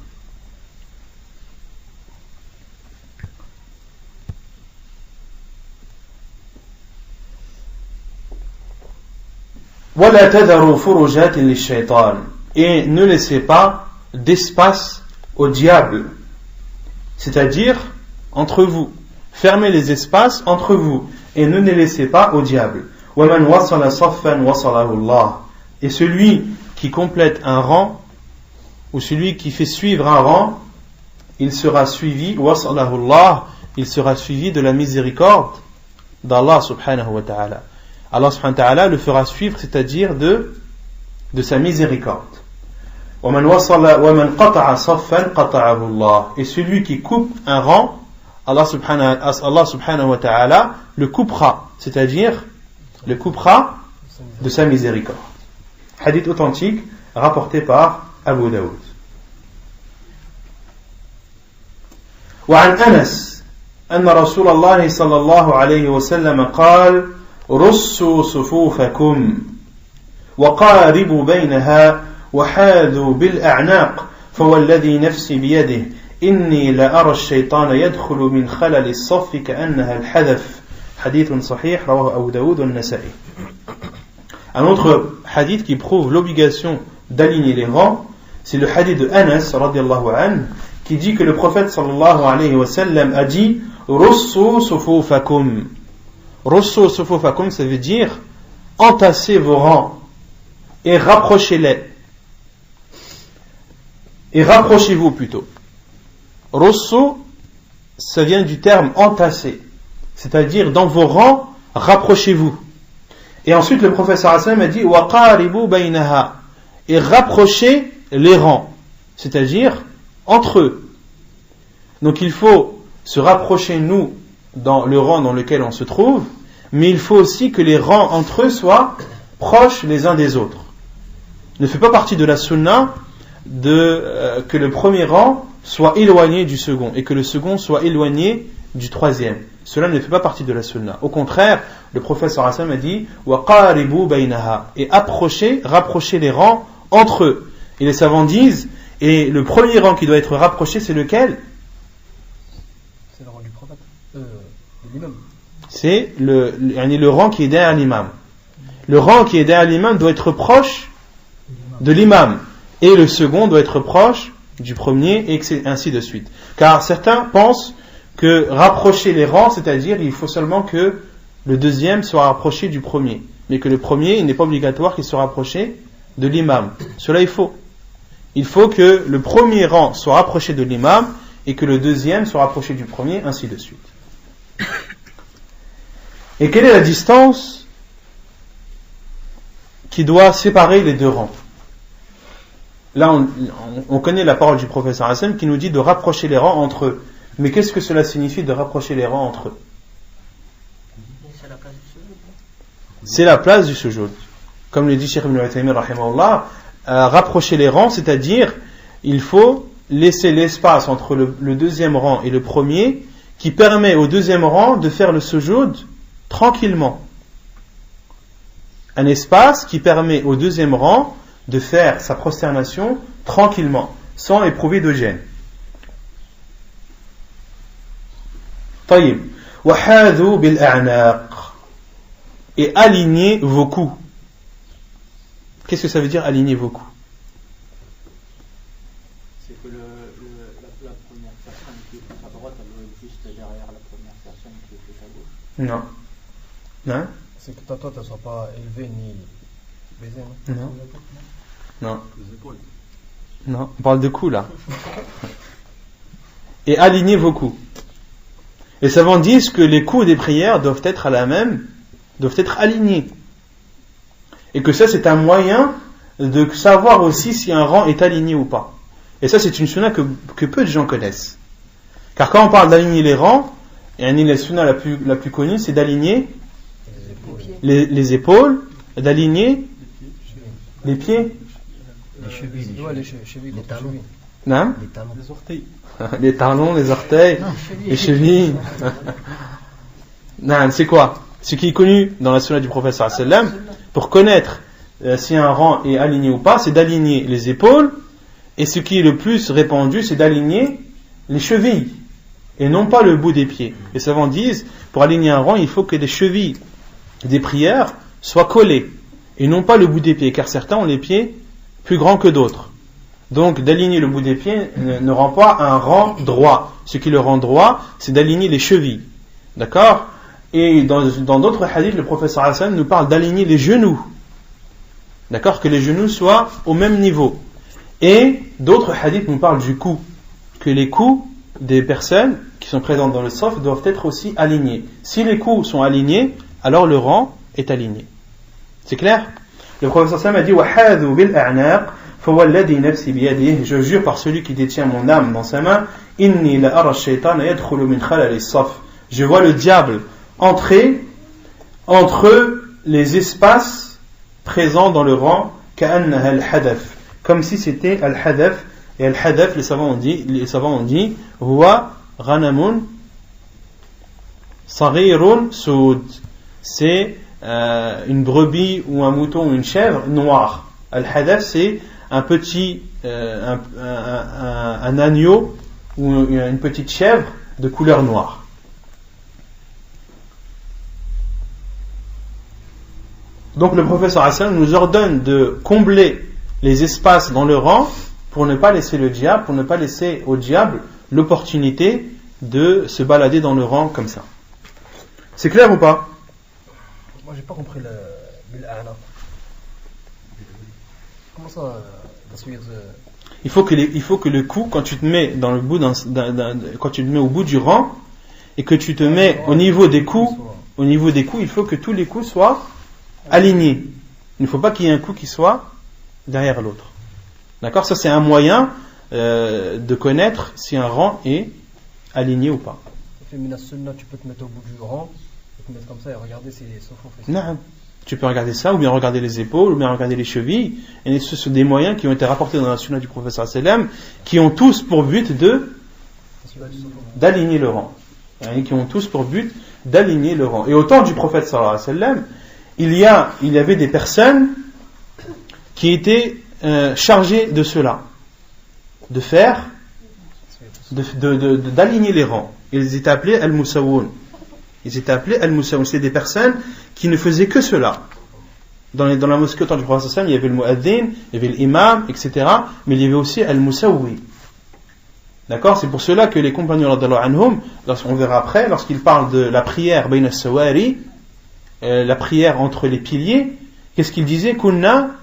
وَلَا تَذَرُوا فُرُجَاتٍ لِلشَّيْطَانِ. Et ne laissez pas d'espace au diable, c'est-à-dire entre vous. Fermez les espaces entre vous et ne les laissez pas au diable. وَمَنْ وَصَلَ صَفًّا وَصَلَهُ اللَّهُ. Et celui qui complète un rang, ou celui qui fait suivre un rang, il sera suivi, وَصَلَهُ اللَّهُ, il sera suivi de la miséricorde d'Allah subhanahu wa ta'ala. Allah subhanahu wa ta'ala le fera suivre, c'est-à-dire de sa miséricorde. وَمَنْ قَطَعَ صَفًّا قَطَعَهُ اللَّهُ. Et celui qui coupe un rang, Allah subhanahu wa ta'ala le coupera, c'est-à-dire le coupera de sa miséricorde. Hadith authentique rapporté par Abu Daoud. وعن أنس أن رسول الله صلى الله عليه وسلم قال رصوا صفوفكم وقاربوا بينها وحاذوا بالأعناق فوالذي نفسي بيده إني لأرى الشيطان يدخل من خلل الصف كأنها الحذف. Hadith sahih rawahu Abu Daoud an-Nasa'i. Un autre hadith qui prouve l'obligation d'aligner les rangs, c'est le hadith de Anas radiyallahu anhu qui dit que le prophète sallallahu alayhi wa sallam a dit Russu sufufakum. Russu sufufakum, ça veut dire entassez vos rangs et rapprochez-les. Et rapprochez-vous plutôt. Russu, ça vient du terme entasser, c'est-à-dire dans vos rangs, rapprochez-vous. Et ensuite le prophète sallallahu alayhi wa sallam a dit waqaribu baynaha, et rapprochez les rangs, c'est-à-dire entre eux. Donc il faut se rapprocher nous dans le rang dans lequel on se trouve, mais il faut aussi que les rangs entre eux soient proches les uns des autres. Il ne fait pas partie de la sunna que le premier rang soit éloigné du second et que le second soit éloigné du troisième. Cela ne fait pas partie de la sunna. Au contraire, le prophète sallallahu alayhi wa sallam a dit waqaribu baynaha, et rapprochez les rangs entre eux. Et les savants disent, et le premier rang qui doit être rapproché, c'est lequel? C'est le rang du prophète, de l'imam. C'est le rang qui est derrière l'imam. Le rang qui est derrière l'imam doit être proche de l'imam, et le second doit être proche du premier, et ainsi de suite. Car certains pensent que rapprocher les rangs, c'est-à-dire il faut seulement que le deuxième soit rapproché du premier, mais que le premier, il n'est pas obligatoire qu'il soit rapproché de l'imam. Cela est faux. Il faut que le premier rang soit rapproché de l'imam et que le deuxième soit rapproché du premier, ainsi de suite. Et quelle est la distance qui doit séparer les deux rangs? Là, on connaît la parole du prophète sallallahu alayhi wa sallam qui nous dit de rapprocher les rangs entre eux. Mais qu'est-ce que cela signifie de rapprocher les rangs entre eux? C'est la place du sujoud. Comme le dit Cheikh Ibn Uthaymin rahimahullah, rapprocher les rangs, c'est-à-dire il faut laisser l'espace entre le deuxième rang et le premier qui permet au deuxième rang de faire le sujoud tranquillement. Un espace qui permet au deuxième rang de faire sa prosternation tranquillement, sans éprouver de gêne. طيب وحاذوا بالأعناق, et alignez vos coups. Qu'est-ce que ça veut dire aligner vos coups? à droite, elle doit être juste derrière la première personne qui est plus à gauche. Non. Non. C'est que ta tête ne soit pas élevée ni baisée, non? Non. Non. Non, on parle de coups là. Et alignez vos coups. Les savants disent que les coups des prières doivent être doivent être alignés. Et que ça c'est un moyen de savoir aussi si un rang est aligné ou pas. Et ça c'est une sunna que peu de gens connaissent. Car quand on parle d'aligner les rangs, la sunna la plus connue c'est d'aligner les épaules, d'aligner les pieds, les chevilles, les talons, non? les orteils. Les talons, les orteils, les chevilles. Non, c'est quoi? Ce qui est connu dans la sunna du prophète sallallahu alayhi wa sallam, pour connaître si un rang est aligné ou pas, c'est d'aligner les épaules, et ce qui est le plus répandu, c'est d'aligner les chevilles, et non pas le bout des pieds. Les savants disent, pour aligner un rang, il faut que les chevilles des prières soient collées, et non pas le bout des pieds, car certains ont les pieds plus grands que d'autres. Donc d'aligner le bout des pieds ne rend pas un rang droit. Ce qui le rend droit, c'est d'aligner les chevilles. D'accord? Et dans d'autres hadiths, le prophète sallallahu alayhi wa sallam nous parle d'aligner les genoux. D'accord? Que les genoux soient au même niveau. Et d'autres hadiths nous parlent du cou. Que les coups des personnes qui sont présentes dans le saf doivent être aussi alignés. Si les coups sont alignés, alors le rang est aligné. C'est clair? Le prophète sallallahu alayhi wa sallam a dit وَحَاذُوا بِالْأَعْنَاقِ فَوَالَّذِي نَفْسِي بِيَدِهِ. Je jure par celui qui détient mon âme dans sa main, إِنِّي لَأَرَى الشَّيْطَانَ يَدْخُلُ مِنْ خَلَلِ الصَّفِ. Je vois le diable entrer entre les espaces présents dans le rang, كَأَنَّهَا الْحَدَفِ, comme si c'était al-hadaf. Et al-hadaf, les savants ont dit huwa ghanamun saghirun soud, c'est une brebis ou un mouton ou une chèvre noire. Al-hadaf, c'est un petit un agneau ou une petite chèvre de couleur noire. Donc le prophète Hassan nous ordonne de combler les espaces dans le rang pour ne pas laisser le diable, pour ne pas laisser au diable l'opportunité de se balader dans le rang comme ça. C'est clair ou pas? Moi j'ai pas compris le bil'ana. Comment ça il faut que le cou, quand tu te mets dans le bout quand tu te mets au bout du rang et que tu te mets au niveau des coups, il faut que tous les coups soient alignés. Il ne faut pas qu'il y ait un coup qui soit derrière l'autre. D'accord? Ça c'est un moyen de connaître si un rang est aligné ou pas. Tu peux te mettre au bout du rang et te mettre comme ça et regarder si les sofos fait ça. Non. Tu peux regarder ça, ou bien regarder les épaules, ou bien regarder les chevilles. Et ce sont des moyens qui ont été rapportés dans la sunna du prophète sallallahu alayhi wa sallam, qui ont tous pour but d'aligner le rang. Qui ont tous pour but d'aligner le rang. Et au temps du prophète sallallahu alayhi wa sallam, il y avait des personnes qui étaient chargées de cela, d'aligner les rangs. Ils étaient appelés al-musawwun. C'est des personnes qui ne faisaient que cela. Dans la mosquée au temps du prophète sallallahu alayhi wa sallam, il y avait le muaddin, il y avait l'imam, etc. Mais il y avait aussi al-musawwi. D'accord? C'est pour cela que les compagnons radhiyallahu anhum, on verra après, lorsqu'ils parlent de la prière bayna as-sawari, la prière entre les piliers, qu'est-ce qu'ils disaient? Kunna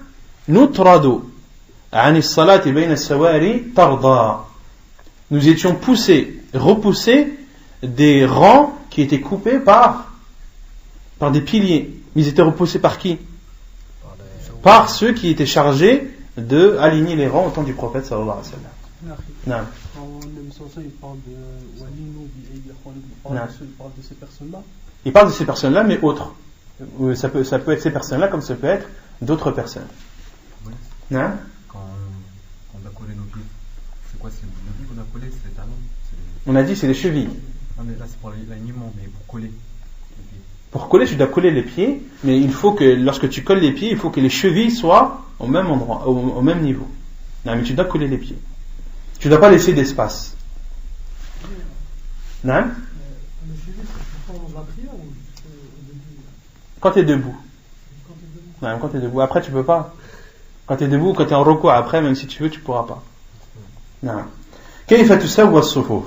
nutradu an as-salati bayna as-sawari tarda. Nous étions repoussés des rangs qui étaient coupés par des piliers. Ils étaient repoussés par qui? Par ceux qui étaient chargés de aligner les rangs au temps du prophète sallallahu alayhi wa sallam. Non. Il parle de ces personnes-là. Il parle de ces personnes-là, mais autres. Ça peut être ces personnes-là comme ça peut être d'autres personnes. Oui. Non? Quand on a collé nos pieds, c'est quoi? C'est nos pieds qu'on a collé, c'est les talons. On a dit c'est les chevilles. Non mais là c'est pour l'alignement, mais pour coller les pieds. Pour coller, tu dois coller les pieds, mais il faut que lorsque tu colles les pieds, il faut que les chevilles soient au même endroit, au même niveau. Non, mais tu dois coller les pieds. Tu ne dois pas laisser d'espace. Non? Le chevilles, c'est pendant la prière ou au début? Quand tu es debout. Non, quand tu es debout. Après, tu peux pas. Quand tu es debout, quand tu es en recours, après, même si tu veux, tu pourras pas. Non. كيف تسوى الصفوف؟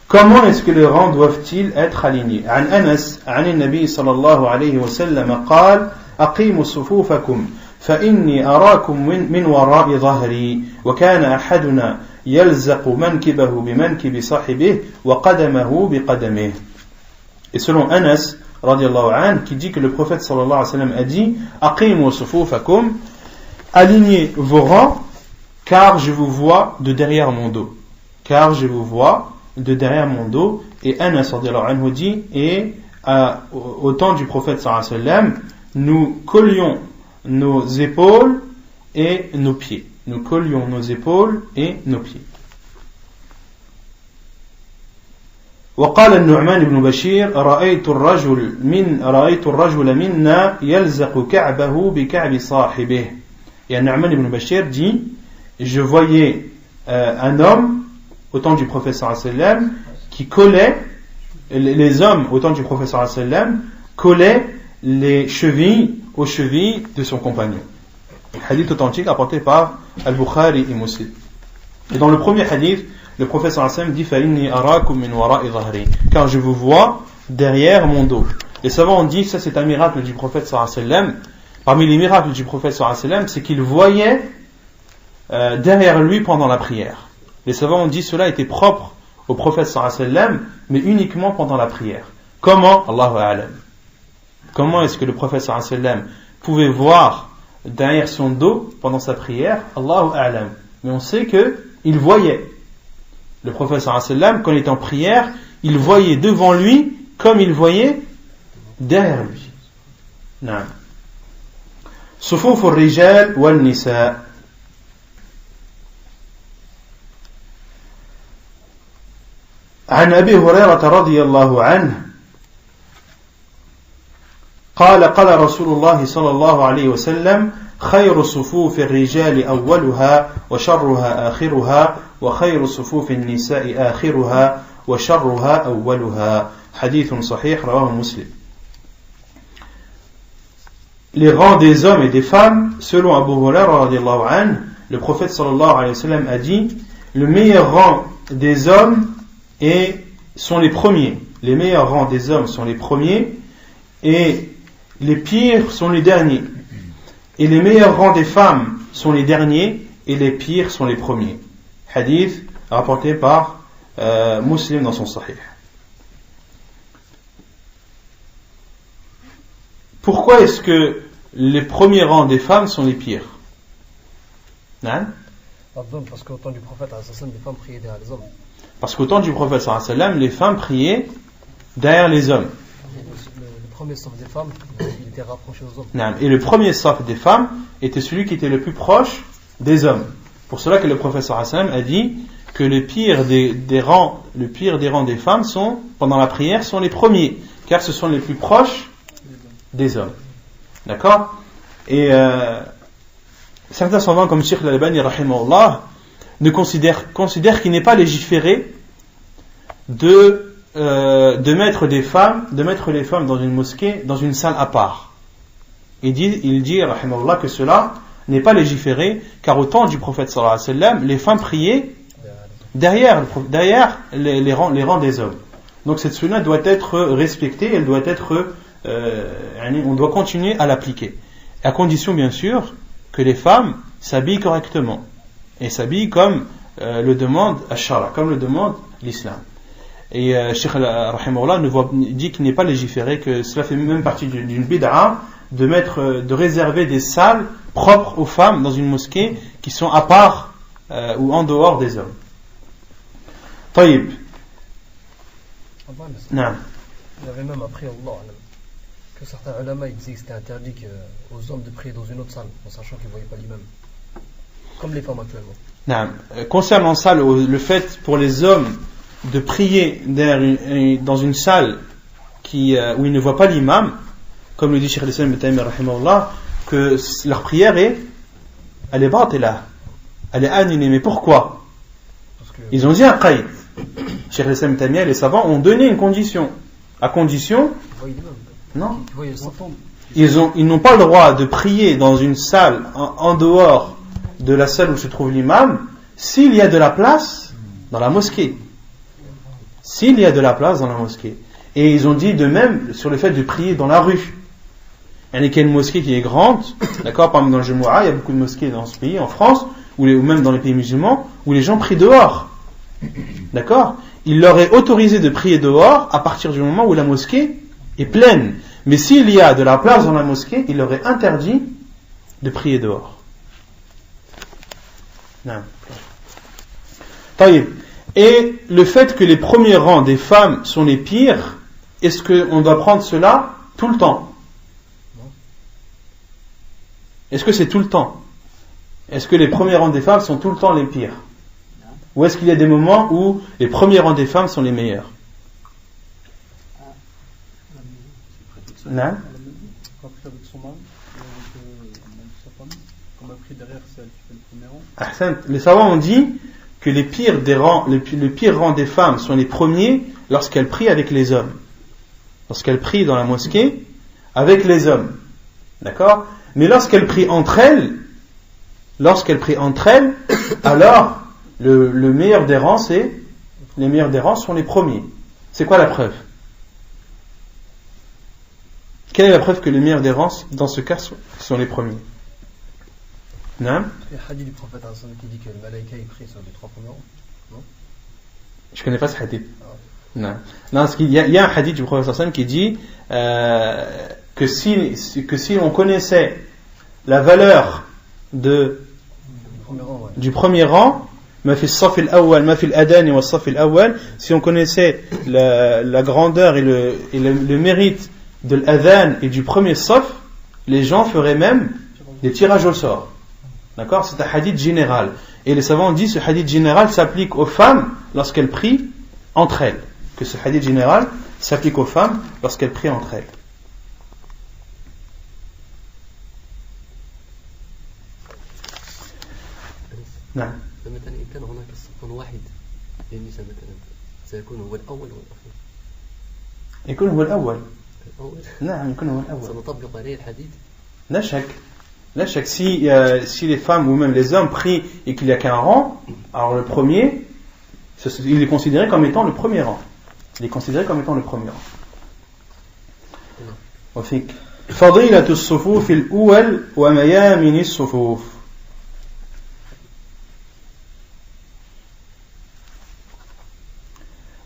comment est-ce que les rangs doivent-ils être alignés? عن أنس عن النبي صلى الله عليه وسلم قال أقيموا صفوفكم فإني أراكم من وراء ظهري وكان أحدنا يلزق منكبه بمنكب صاحبه وقدمه بقدمه. Et selon Anas radiallahu anhu, qui dit que le prophète sallallahu alayhi wa sallam a dit أقيموا صفوفكم, alignez vos rangs car je vous vois de derrière mon dos. Car je vous vois de derrière mon dos. Et Anas radiallahu anhu dit, et au temps du prophète sallallahu alayhi wa sallam, nous collions nos épaules et nos pieds. Nous collions nos épaules et nos pieds. وقال النعمان بن بشير رأيت الرجل منا يلزق كعبه بكعب صاحبه. Et Nu'man ibn Bashir dit, je voyais un homme au temps du prophète sallallahu alayhi wa sallam qui collait, les hommes au temps du prophète sallallahu alayhi wa sallam collaient les chevilles aux chevilles de son compagnon. Hadith authentique apporté par Al-Bukhari et Muslim. Et dans le premier hadith, le prophète sallallahu alayhi wa sallam dit فَإِنِّي أَرَاكُمْ مِنْ وَرَاءِ ظَهْرِي, car je vous vois derrière mon dos. Les savants ont dit, ça c'est un miracle du prophète sallallahu alayhi wa sallam. Parmi les miracles du prophète sallallahu alayhi wa sallam, c'est qu'il voyait derrière lui pendant la prière. Les savants ont dit cela était propre au prophète sallallahu alayhi wa sallam, mais uniquement pendant la prière. Comment? Allahu a'lam. Comment est-ce que le prophète sallallahu alayhi wa sallam pouvait voir derrière son dos pendant sa prière? Allahu a'lam. Mais on sait que il voyait. Le prophète sallallahu alayhi wa sallam, quand il était en prière, il voyait devant lui comme il voyait derrière lui. Naam. صفوف الرجال والنساء. عن أبي هريرة رضي الله عنه قال قال رسول الله صلى الله عليه وسلم خير صفوف الرجال أولها وشرها آخرها وخير صفوف النساء آخرها وشرها أولها. حديث صحيح رواه مسلم. Les rangs des hommes et des femmes, selon Abu Hurairah radiyallahu anhu, le prophète sallallahu alayhi wa sallam a dit, le meilleur rang des hommes sont les premiers. Les meilleurs rangs des hommes sont les premiers et les pires sont les derniers. Et les meilleurs rangs des femmes sont les derniers et les pires sont les premiers. Hadith rapporté par Muslim dans son Sahih. Pourquoi est-ce que les premiers rangs des femmes sont les pires? Non? Parce qu'au temps du prophète, les femmes priaient derrière les hommes. Parce qu'au temps du prophète, les femmes priaient derrière les hommes. Le premier saf des femmes, il était rapproché aux hommes. Non. Et le premier saf des femmes était celui qui était le plus proche des hommes. Pour cela que le prophète a dit que le pire des rangs des femmes sont, pendant la prière, sont les premiers, car ce sont les plus proches des hommes. D'accord? Et certains savants comme Cheikh Al-Albani rahimahullah considèrent qu'il n'est pas légiféré de mettre les femmes dans une mosquée, dans une salle à part. Il dit rahimahullah que cela n'est pas légiféré, car au temps du prophète sallallahu alayhi wa sallam, les femmes priaient derrière les rangs des hommes. Donc cette sunna doit être respectée, elle doit être on doit continuer à l'appliquer, à condition bien sûr que les femmes s'habillent correctement et s'habillent comme le demande Ash-Shara, comme le demande l'islam. Et Cheikh rahimahullah dit qu'il n'est pas légiféré, que cela fait même partie d'une bid'a de réserver des salles propres aux femmes dans une mosquée qui sont à part ou en dehors des hommes. Taïb. Il y avait même appris Allah que certains ulama disaient que c'était interdit aux hommes de prier dans une autre salle en sachant qu'ils ne voyaient pas l'imam, comme les femmes actuellement. Concernant ça, le fait pour les hommes de prier dans une salle où ils ne voient pas l'imam, comme le dit Cheikh al-Islam ibn Taymiyyah rahimahullah, que leur prière elle est batila, elle est annulée. Mais pourquoi? Ils ont dit un qaïd. Cheikh al-Islam ibn Taymiyyah et les savants ont donné une condition. À condition, non, ils n'ont pas le droit de prier dans une salle en dehors de la salle où se trouve l'imam s'il y a de la place dans la mosquée. s'il y a de la place dans la mosquée. Et ils ont dit de même sur le fait de prier dans la rue. Il y a une mosquée qui est grande, d'accord, par exemple dans le Jumu'ah, il y a beaucoup de mosquées dans ce pays, en France, ou même dans les pays musulmans, où les gens prient dehors. D'accord? Il leur est autorisé de prier dehors à partir du moment où la mosquée est pleine. Mais s'il y a de la place dans la mosquée, il leur est interdit de prier dehors. Non. Et le fait que les premiers rangs des femmes sont les pires, est-ce qu'on doit prendre cela tout le temps? Est-ce que c'est tout le temps? Est-ce que les premiers rangs des femmes sont tout le temps les pires? Ou est-ce qu'il y a des moments où les premiers rangs des femmes sont les meilleurs? Non? Quand tu avec son mari, avec sa famille, comme après derrière celle qui fait le premier rang. Les savants ont dit que les pires le pire rang des femmes sont les premiers lorsqu'elles prient avec les hommes. Lorsqu'elles prient dans la mosquée avec les hommes. D'accord? Mais lorsqu'elles prient entre elles, alors le meilleur des rangs, les meilleurs des rangs sont les premiers. C'est quoi la preuve? Quelle est la preuve que les meilleurs des rangs, dans ce cas, sont les premiers? Non? Il y a un hadith du prophète qui dit que le malaïka il prie sur les 3 premiers rangs. Non? Je connais pas ce hadith. Non, parce qu'il y a un hadith du prophète qui dit que si on connaissait la valeur du premier rang, si on connaissait la grandeur et le mérite de l'adhan et du premier saf, les gens feraient même des tirages au sort. D'accord? C'est un hadith général. Et les savants disent que ce hadith général s'applique aux femmes lorsqu'elles prient entre elles. Que ce hadith général s'applique aux femmes lorsqu'elles prient entre elles. نعم. فمثلا إن كان هناك صف واحد للنساء مثلا سيكون هو الأول والأخير. يكون هو الأول. الأول. نعم يكون هو الأول. سنطبق عليه الحديث. لا شك si les femmes ou même les hommes prient et qu'il n'y a qu'un rang, alors le premier, il est considéré comme étant le premier rang. وفيك فضيلة الصفوف الأول وميامن الصفوف.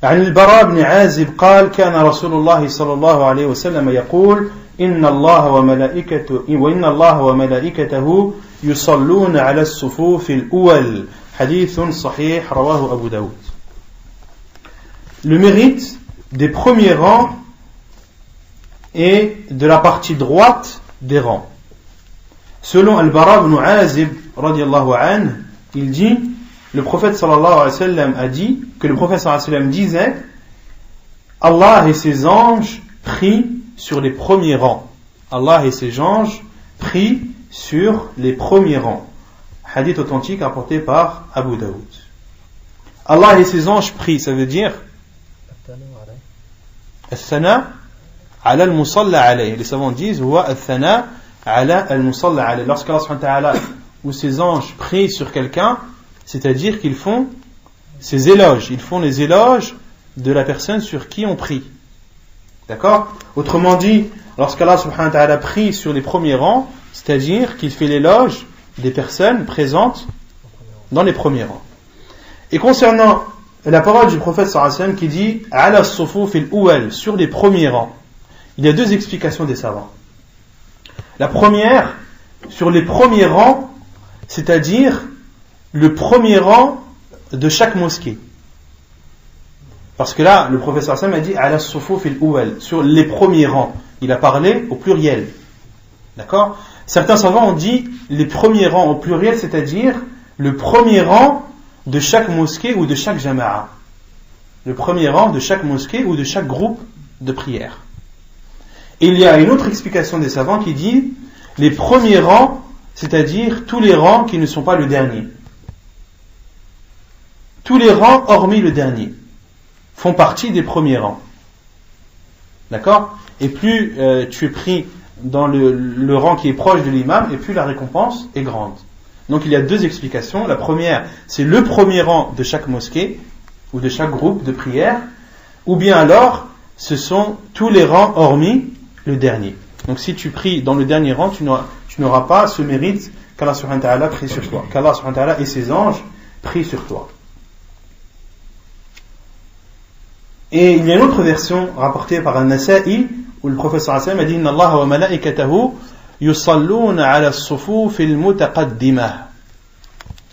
عن البراء بن عازب قال كان رسول الله صلى الله عليه وسلم يقول إن الله وملائكته يصلون على الصفوف الأول حديث صحيح رواه أبو داود. Le mérite des premiers rangs et de la partie droite des rangs. Selon Al-Bara ibn Azib radiyallahu anhu, il dit, le prophète sallallahu alayhi wa sallam a dit que le prophète sallallahu alayhi wa sallam disait Allah et ses anges prient sur les premiers rangs. Allah et ses anges prient sur les premiers rangs. Hadith authentique apporté par Abu Daoud. Allah et ses anges prient, ça veut dire Al-Thana ala al-musalla alayh. Les savants disent Huwa al-Thana ala al-musalla alayh. Lorsqu'Allah subhanahu wa ta'ala ou ses anges prient sur quelqu'un, c'est-à-dire qu'ils font ces éloges, ils font les éloges de la personne sur qui on prie. D'accord? Autrement dit, lorsqu'Allah subhanahu wa ta'ala prie sur les premiers rangs, c'est-à-dire qu'il fait l'éloge des personnes présentes dans les premiers rangs. Et concernant la parole du prophète sallallahu alayhi wa sallam qui dit ala as-sufuf al-awwal, sur les premiers rangs, il y a deux explications des savants. La première, sur les premiers rangs, c'est-à-dire le premier rang de chaque mosquée. Parce que là, le prophète sallallahu alayhi wa sallam a dit ala as-sufuf al-awwal, sur les premiers rangs. Il a parlé au pluriel. D'accord? Certains savants ont dit les premiers rangs au pluriel, c'est-à-dire le premier rang de chaque mosquée ou de chaque jama'a. Le premier rang de chaque mosquée ou de chaque groupe de prière. Et il y a une autre explication des savants qui dit les premiers rangs, c'est-à-dire tous les rangs qui ne sont pas le dernier. Tous les rangs, hormis le dernier, font partie des premiers rangs. D'accord? Et plus tu es pris dans le rang qui est proche de l'imam, et plus la récompense est grande. Donc il y a deux explications. La première, c'est le premier rang de chaque mosquée ou de chaque groupe de prière. ou bien alors ce sont tous les rangs hormis le dernier. Donc si tu pries dans le dernier rang, tu n'auras pas ce mérite qu'Allah subhanahu wa ta'ala prie sur toi, qu'Allah subhanahu wa ta'ala et ses anges prient sur toi. Et il y a une autre version rapportée par An-Nasa'i où le prophète sallallahu alayhi wa sallam a dit Inna Allah wa malaikatahu yusalluna ala as-sufuf al-mutaqaddimah.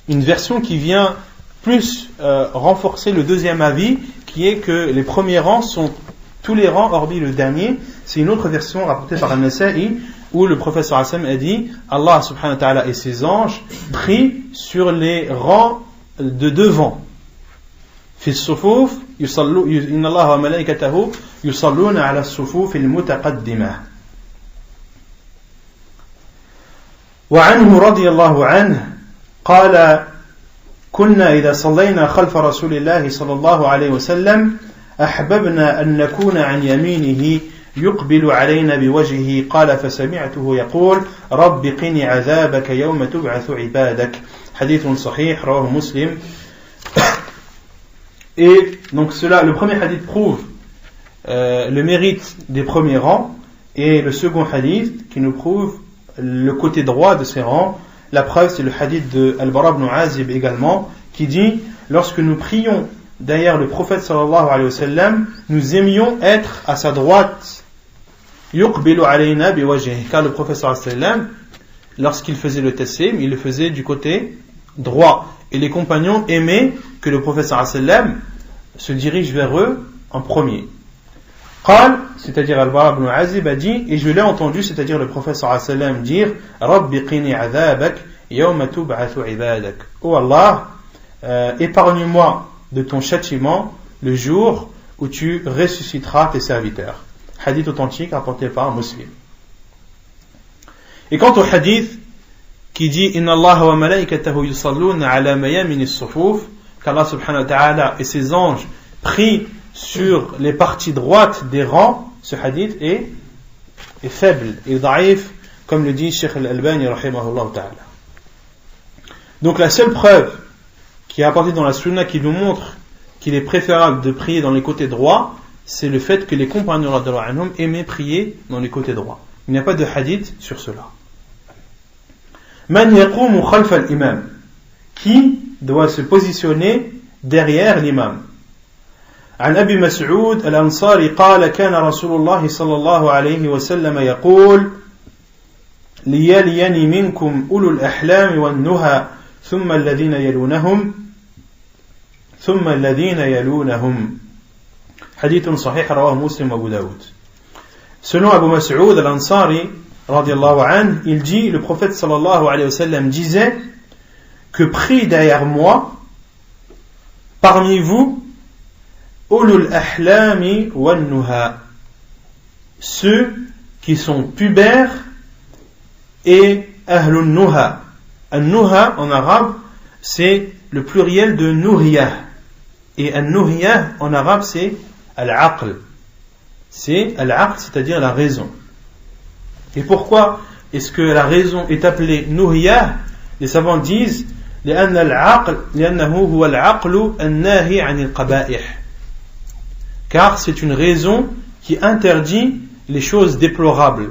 Une version qui vient plus renforcer le deuxième avis, qui est que les premiers rangs sont tous les rangs hormis le dernier. C'est une autre version rapportée par An-Nasa'i où le prophète sallallahu alayhi wa sallam a dit Allah subhanahu wa ta'ala et ses anges prient sur les rangs de devant. في الصفوف إن الله وملائكته يصلون على الصفوف المتقدمة. وعنه رضي الله عنه قال كنا إذا صلينا خلف رسول الله صلى الله عليه وسلم أحببنا أن نكون عن يمينه يقبل علينا بوجهه قال فسمعته يقول رب قني عذابك يوم تبعث عبادك. حديث صحيح رواه مسلم. Et donc cela, le premier hadith prouve le mérite des premiers rangs, et le second hadith qui nous prouve le côté droit de ces rangs. La preuve, c'est le hadith de Al-Bara ibn Azib également, qui dit lorsque nous prions derrière le prophète sallallahu alayhi wa sallam, nous aimions être à sa droite. Yuqbilu alayna biwajhihi, car le prophète sallallahu alayhi wa sallam, lorsqu'il faisait le taslim, il le faisait du côté droit. Et les compagnons aimaient que le prophète sallallahu alayhi wa sallam se dirige vers eux en premier. Qal, c'est-à-dire Al-Bara ibn Azib a dit, et je l'ai entendu, c'est-à-dire le prophète sallallahu alayhi wa sallam dire Rabbi qini adhabak yawma tub'athu ibadak. Oh Allah, épargne-moi de ton châtiment le jour où tu ressusciteras tes serviteurs. Hadith authentique rapporté par Muslim. Et quant au hadith qui dit Inna Allah wa malaikatahu yusalluna ala mayamin as-sufuf, qu'Allah subhanahu wa ta'ala et ses anges prient sur les parties droites des rangs, ce hadith est faible et daïf, comme le dit Cheikh Al-Albani rahimahullah ta'ala. Donc la seule preuve qui est apportée dans la sunna qui nous montre qu'il est préférable de prier dans les côtés droits, c'est le fait que les compagnons radhiyallahu anhum aimaient prier dans les côtés droits. Il n'y a pas de hadith sur cela. Man yaqumu khalf al-imam, qui doit se positionner derrière l'imam. عن أبي مسعود الأنصاري قال كان رسول الله صلى الله عليه وسلم يقول ليليني منكم أولو الأحلام والنهى ثم الذين يلونهم حديث صحيح رواه مسلم وأبو داود. Selon Abu Mas'ud al-Ansari radiyallahu anhu, il dit, le prophète sallallahu alayhi wa sallam disait que prie derrière moi parmi vous ulul ahlami wan nuha, ceux qui sont pubères et ahlun nuha. An-nuha en arabe c'est le pluriel de nuhiyah, et an-nuhiyah en arabe c'est al-aql. C'est al-aql, c'est-à-dire la raison. Et pourquoi est-ce que la raison est appelée nuhiyah? Les savants disent لأن العقل لأنه هو العقل الناهي عن القبائح, car c'est une raison qui interdit les choses déplorables.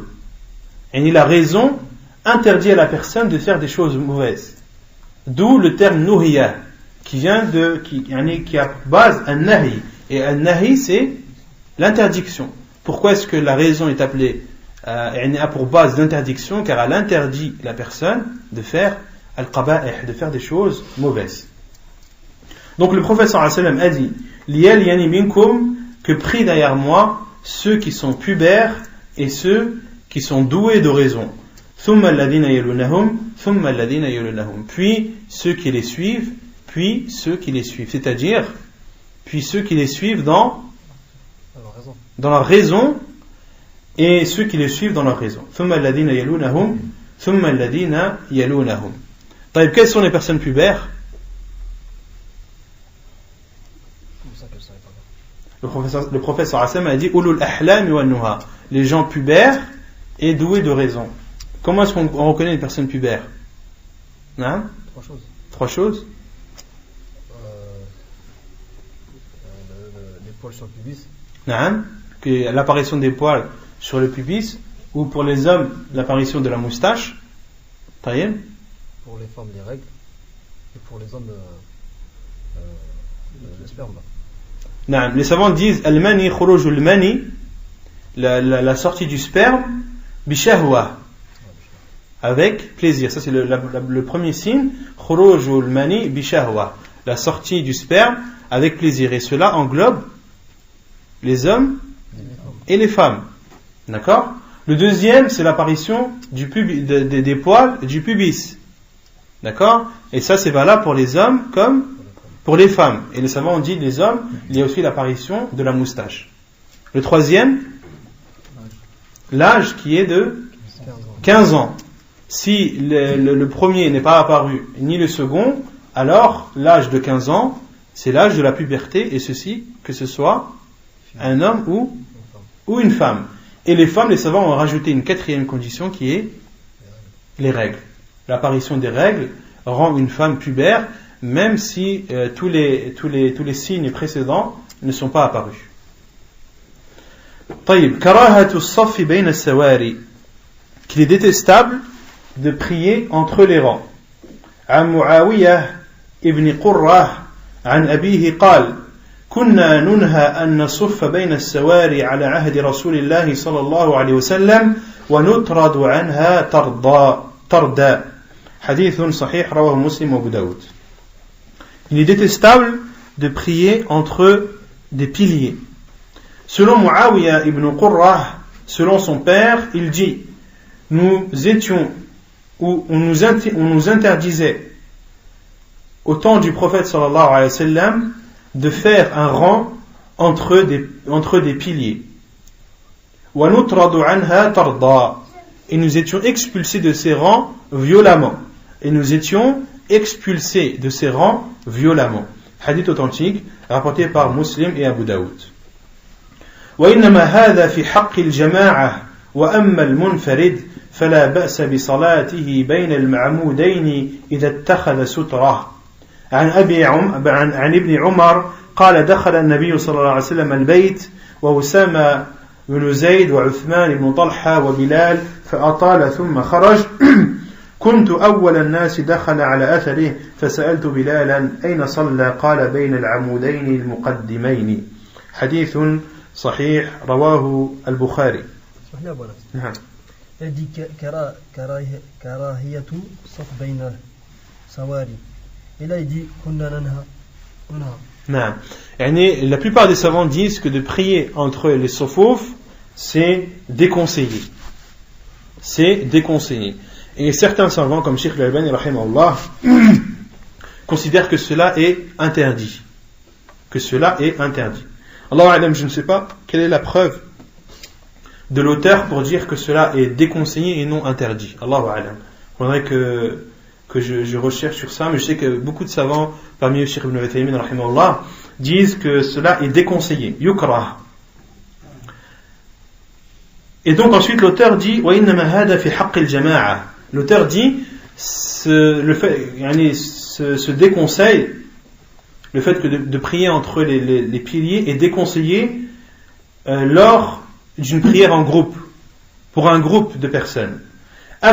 Et la raison interdit à la personne de faire des choses mauvaises. D'où le terme nuhiyah, qui a pour base un nahi. Et un nahi c'est l'interdiction. Pourquoi est-ce que la raison est appelée a pour base l'interdiction? Car elle interdit la personne de faire al-qaba'ih, de faire des choses mauvaises. Donc le prophète sallallahu alayhi wa sallam a dit liyaliyani minkum, que prient derrière moi ceux qui sont pubères et ceux qui sont doués de raison. Thumma alladhina yalunahum, thumma alladhina yalunahum, puis ceux qui les suivent, puis ceux qui les suivent, c'est-à-dire puis ceux qui les suivent dans la raison, et ceux qui les suivent dans leur raison. Thumma alladhina yalunahum, thumma alladhina yalunahum. Quelles sont les personnes pubères? Le prophète sallallahu alayhi wa sallam a dit ulul ahlami wan nuha, les gens pubères et doués de raison. Comment est-ce qu'on reconnaît une personne pubère? Hein? Trois choses. Les poils sur le pubis. que l'apparition des poils sur le pubis, ou pour les hommes, l'apparition de la moustache. Taïm. Pour les femmes, les règles, et pour les hommes, le sperme. Les savants disent al-mani khuruj al-mani, la sortie du sperme, bishahwa, avec plaisir. Ça c'est le premier signe. Khuruj al-mani bishahwa, la sortie du sperme avec plaisir. Et cela englobe les hommes et les femmes. D'accord? Le deuxième, c'est l'apparition des poils du pubis. D'accord? Et ça, c'est valable pour les hommes comme pour les femmes. Et les savants ont dit, les hommes, il y a aussi l'apparition de la moustache. Le troisième, l'âge qui est de 15 ans. Si le premier n'est pas apparu, ni le second, alors l'âge de 15 ans, c'est l'âge de la puberté, et ceci, que ce soit un homme ou une femme. Et les femmes, les savants ont rajouté une quatrième condition qui est les règles. L'apparition des règles rend une femme pubère, même si tous les signes précédents ne sont pas apparus. طيب كراهة الصف بين السواري, qu'il est détestable de prier entre les rangs. عن معاوية ابن قرة عن أبيه قال كنا ننهى أن نصف بين السواري على عهد رسول الله صلى الله عليه وسلم ونطرد عنها طردا حديث صحيح رواه مسلم وأبو داود. Il est détestable de prier entre des piliers. Selon Muawiyah ibn Qurrah, selon son père, il dit, nous étions, ou on nous interdisait au temps du prophète sallallahu alayhi wa sallam de faire un rang entre des piliers. وَنُطْرَدُ عَنْهَا تَرْضَى, et nous étions expulsés de ces rangs violemment. Et nous étions expulsés de ces rangs violemment. Hadith authentique, rapporté par Muslim et Abu Daoud. وإنما هذا في حق الجماعة وأما المنفرد فلا بأس بصلاته بين المعمودين إذا اتخذ سترة. عن ابن عمر قال دخل النبي صلى الله عليه وسلم البيت وأسامة بن زيد وعثمان بن طلحة وبلال فأطال ثم خرج كنت أول الناس دخل على أثره فسألت بلالا أين صلى قال بين العمودين المقدمين. حديث صحيح رواه البخاري. نعم. Elle dit karahiyatu saf bayna sawari. Et là il dit kunna nanha. Non. La plupart des savants disent que de prier entre les sofouf, c'est déconseillé. C'est déconseillé. Et certains savants, comme Cheikh Al-Albani rahimahullah, considèrent que cela est interdit. Que cela est interdit. Allahu a'lam, je ne sais pas quelle est la preuve de l'auteur pour dire que cela est déconseillé et non interdit. Allahu a'lam. Il faudrait que je recherche sur ça, mais je sais que beaucoup de savants, parmi eux Cheikh Ibn Uthaymin rahimahullah, disent que cela est déconseillé. Yukrah. Et donc ensuite l'auteur dit wa innama hada fi haqq al-jama'a. L'auteur dit ce déconseil, le fait que de prier entre les piliers est déconseillé lors d'une prière en groupe, pour un groupe de personnes. Mais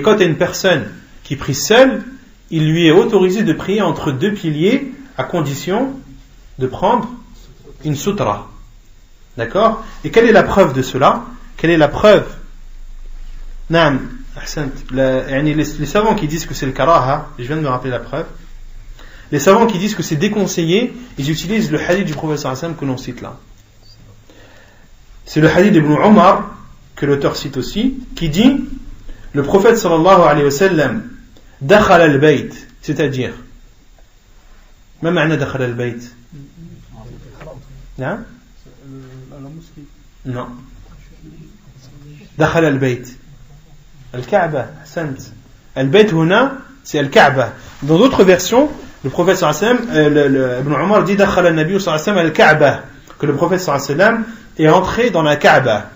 quand il y a une personne qui prie seule, il lui est autorisé de prier entre deux piliers à condition de prendre une sutra. D'accord? Et quelle est la preuve de cela? Quelle est la preuve? Les savants qui disent que c'est le karaha, je viens de me rappeler la preuve. Les savants qui disent que c'est déconseillé, ils utilisent le hadith du prophète sallallahu alayhi wa sallam que l'on cite là. C'est le hadith d'Ibn Umar, que l'auteur cite aussi, qui dit, le prophète sallallahu alayhi wa sallam dakhal al-bayt, c'est-à-dire, ma ma'na dakhal al-bayt? Non? Non. Dakhal al-bayt. Al-Kaaba, Hassan. Al-bayt huna, c'est Al-Kaaba. Dans d'autres versions, le prophète sallallahu alayhi wa sallam, Ibn Umar dit dakhal al-nabi sallallahu alayhi wa sallam al-Kaaba, que le prophète sallallahu alayhi wa sallam est entré dans la Kaaba.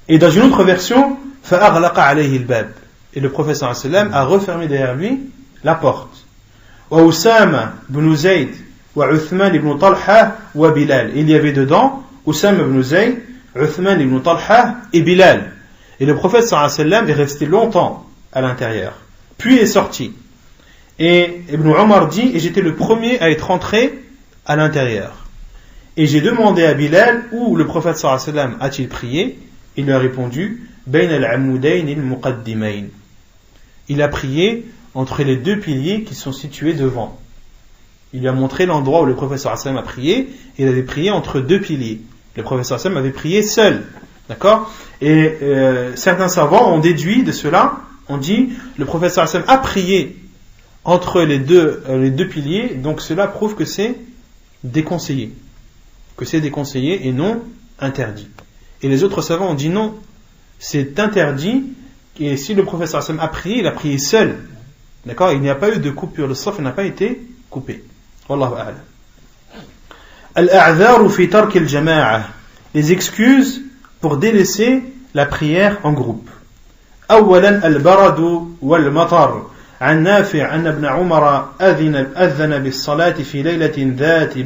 Et dans une autre version, fa'aghlaqa alayhi al-bab, et le prophète sallallahu alayhi wa sallam a refermé derrière lui la porte. Wa Usama ibn Zayd wa Uthman ibn Talha wa Bilal. Il y avait dedans Oussama ibn Zayd, Uthman ibn Talha et Bilal. Et le prophète sallallahu alayhi wa sallam est resté longtemps à l'intérieur. Puis est sorti. Et Ibn Omar dit, et j'étais le premier à être entré à l'intérieur. Et j'ai demandé à Bilal où le prophète sallallahu alayhi wa sallam a-t-il prié. Il lui a répondu, Bayn al-Amudayn al-Muqaddimayn. Il a prié entre les deux piliers qui sont situés devant. Il lui a montré l'endroit où le prophète sallallahu alayhi wa sallam a prié, et il avait prié entre deux piliers. Le prophète sallallahu alayhi wa sallam avait prié seul. D'accord? Et certains savants ont déduit de cela, on dit, le prophète sallallahu alayhi wa sallam a prié entre les deux piliers, donc cela prouve que c'est déconseillé. Que c'est déconseillé et non interdit. Et les autres savants ont dit non, c'est interdit, et si le prophète sallallahu alayhi wa sallam a prié, il a prié seul. D'accord? Il n'y a pas eu de coupure, le saf n'a pas été coupé. Wallahu a'lam. Al-a'dharu fi tark al-jama'a. Les excuses pour délaisser la prière en groupe. أولا البرد والمطر. عن نافع أن ابن عمر أذن بالصلاة في ليلة ذات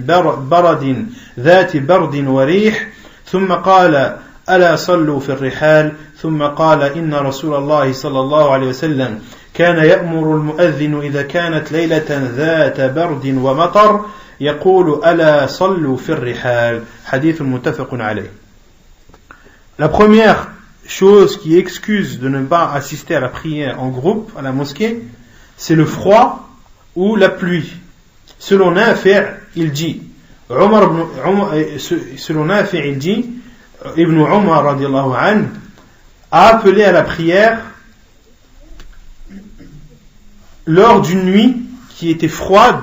برد وريح ثم قال ألا صلوا في الرحال ثم قال إن رسول الله صلى الله عليه وسلم كان يأمر المؤذن إذا كانت ليلة ذات برد ومطر يقول ألا صلوا في الرحال. حديث متفق عليه. La première chose qui excuse de ne pas assister à la prière en groupe à la mosquée, c'est le froid ou la pluie. Selon Nafi', il dit, Ibn Umar radiallahu anhu a appelé à la prière lors d'une nuit qui était froide,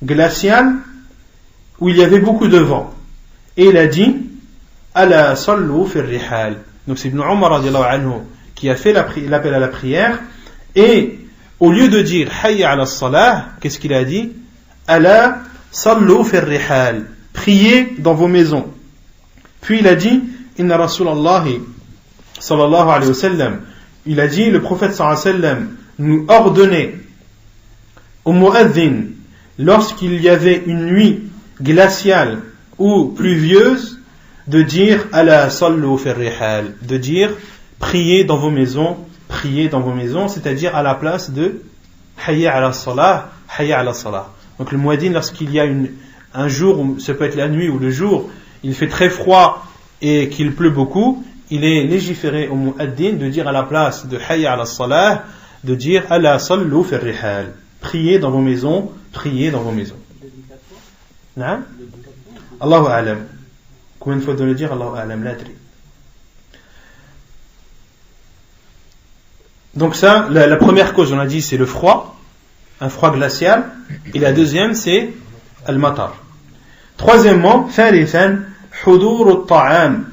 glaciale, où il y avait beaucoup de vent. Et il a dit, Ala sallu fi rihal. Donc c'est Ibn Umar radiallahu anhu qui a fait l'appel à la prière, et au lieu de dire hayya ala salah, qu'est-ce qu'il a dit? Ala sallu fi rihal. Priez dans vos maisons. Puis il a dit, inna Rasulallah sallallahu alayhi wa sallam, il a dit, le prophète sallallahu alayhi wa sallam nous ordonnait au mu'adhin, lorsqu'il y avait une nuit glaciale ou pluvieuse, de dire ala sallu fi rihal, de dire priez dans vos maisons, c'est-à-dire à la place de hayya ala salah, hayya ala salah. Donc le mu'adhin, lorsqu'il y a un jour, ça peut être la nuit ou le jour, il fait très froid et qu'il pleut beaucoup, il est légiféré au mu'adhin de dire à la place de hayya ala salah, de dire ala sallu fi rihal, priez dans vos maisons, priez dans vos maisons. Na'am? Allahu a'lam. Combien de fois de le dire? Allahu a'lam, l'adri. Donc ça, la première cause, on a dit, c'est le froid, un froid glacial, et la deuxième, c'est al-matar. Troisièmement, ثالثا حضور الطعام.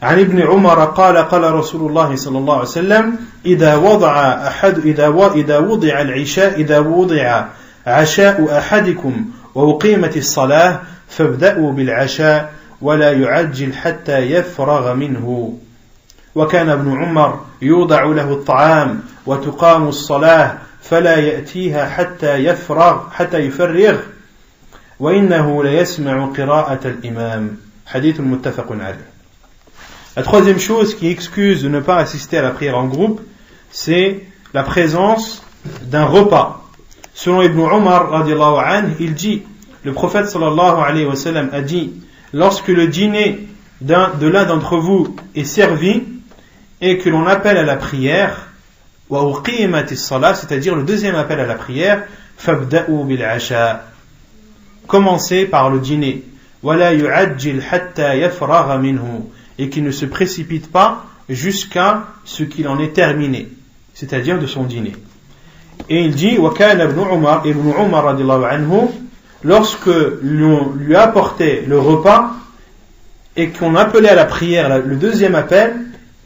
عن ابن عمر قال قال رسول الله صلى الله عليه وسلم إذا وضع العشاء إذا وضع عشاء أحدكم وأقيمت الصلاة فابدأوا بالعشاء ولا يعجل حتى يفرغ منه. وكان ابن عمر يوضع له الطعام وتقام الصلاة فلا يأتيها حتى يفرغ وإنه ليسمع قراءة الإمام. حديث متفق عليه. La troisième chose qui excuse de ne pas assister à la prière en groupe, c'est la présence d'un repas. Selon Ibn Umar radiallahu anhu, il dit, le prophète sallallahu alayhi wa sallam a dit, lorsque le dîner de l'un d'entre vous est servi et que l'on appelle à la prière, wa uqimatis salat, c'est-à-dire le deuxième appel à la prière, fabda'u bil asha, commencez par le dîner, wa la yu'ajjil hatta yafragha minhu, et qu'il ne se précipite pas jusqu'à ce qu'il en ait terminé, c'est-à-dire de son dîner. Et il dit, wa kana ibn Umar radiallahu anhu, lorsque l'on lui apportait le repas et qu'on appelait à la prière, le deuxième appel,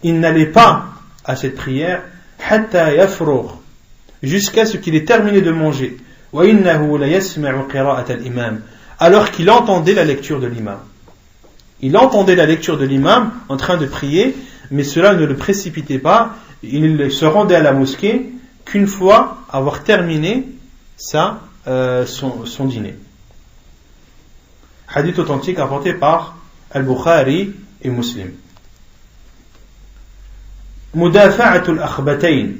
il n'allait pas à cette prière hatta yafrugh, jusqu'à ce qu'il ait terminé de manger, wa innahu la yasma'u qira'at al-imam, alors qu'il entendait la lecture de l'imam. Il entendait la lecture de l'imam en train de prier, mais cela ne le précipitait pas. Il se rendait à la mosquée qu'une fois avoir terminé son dîner. Hadith authentique rapporté par Al-Bukhari et Muslim. Mudafa'atul akhbatayn.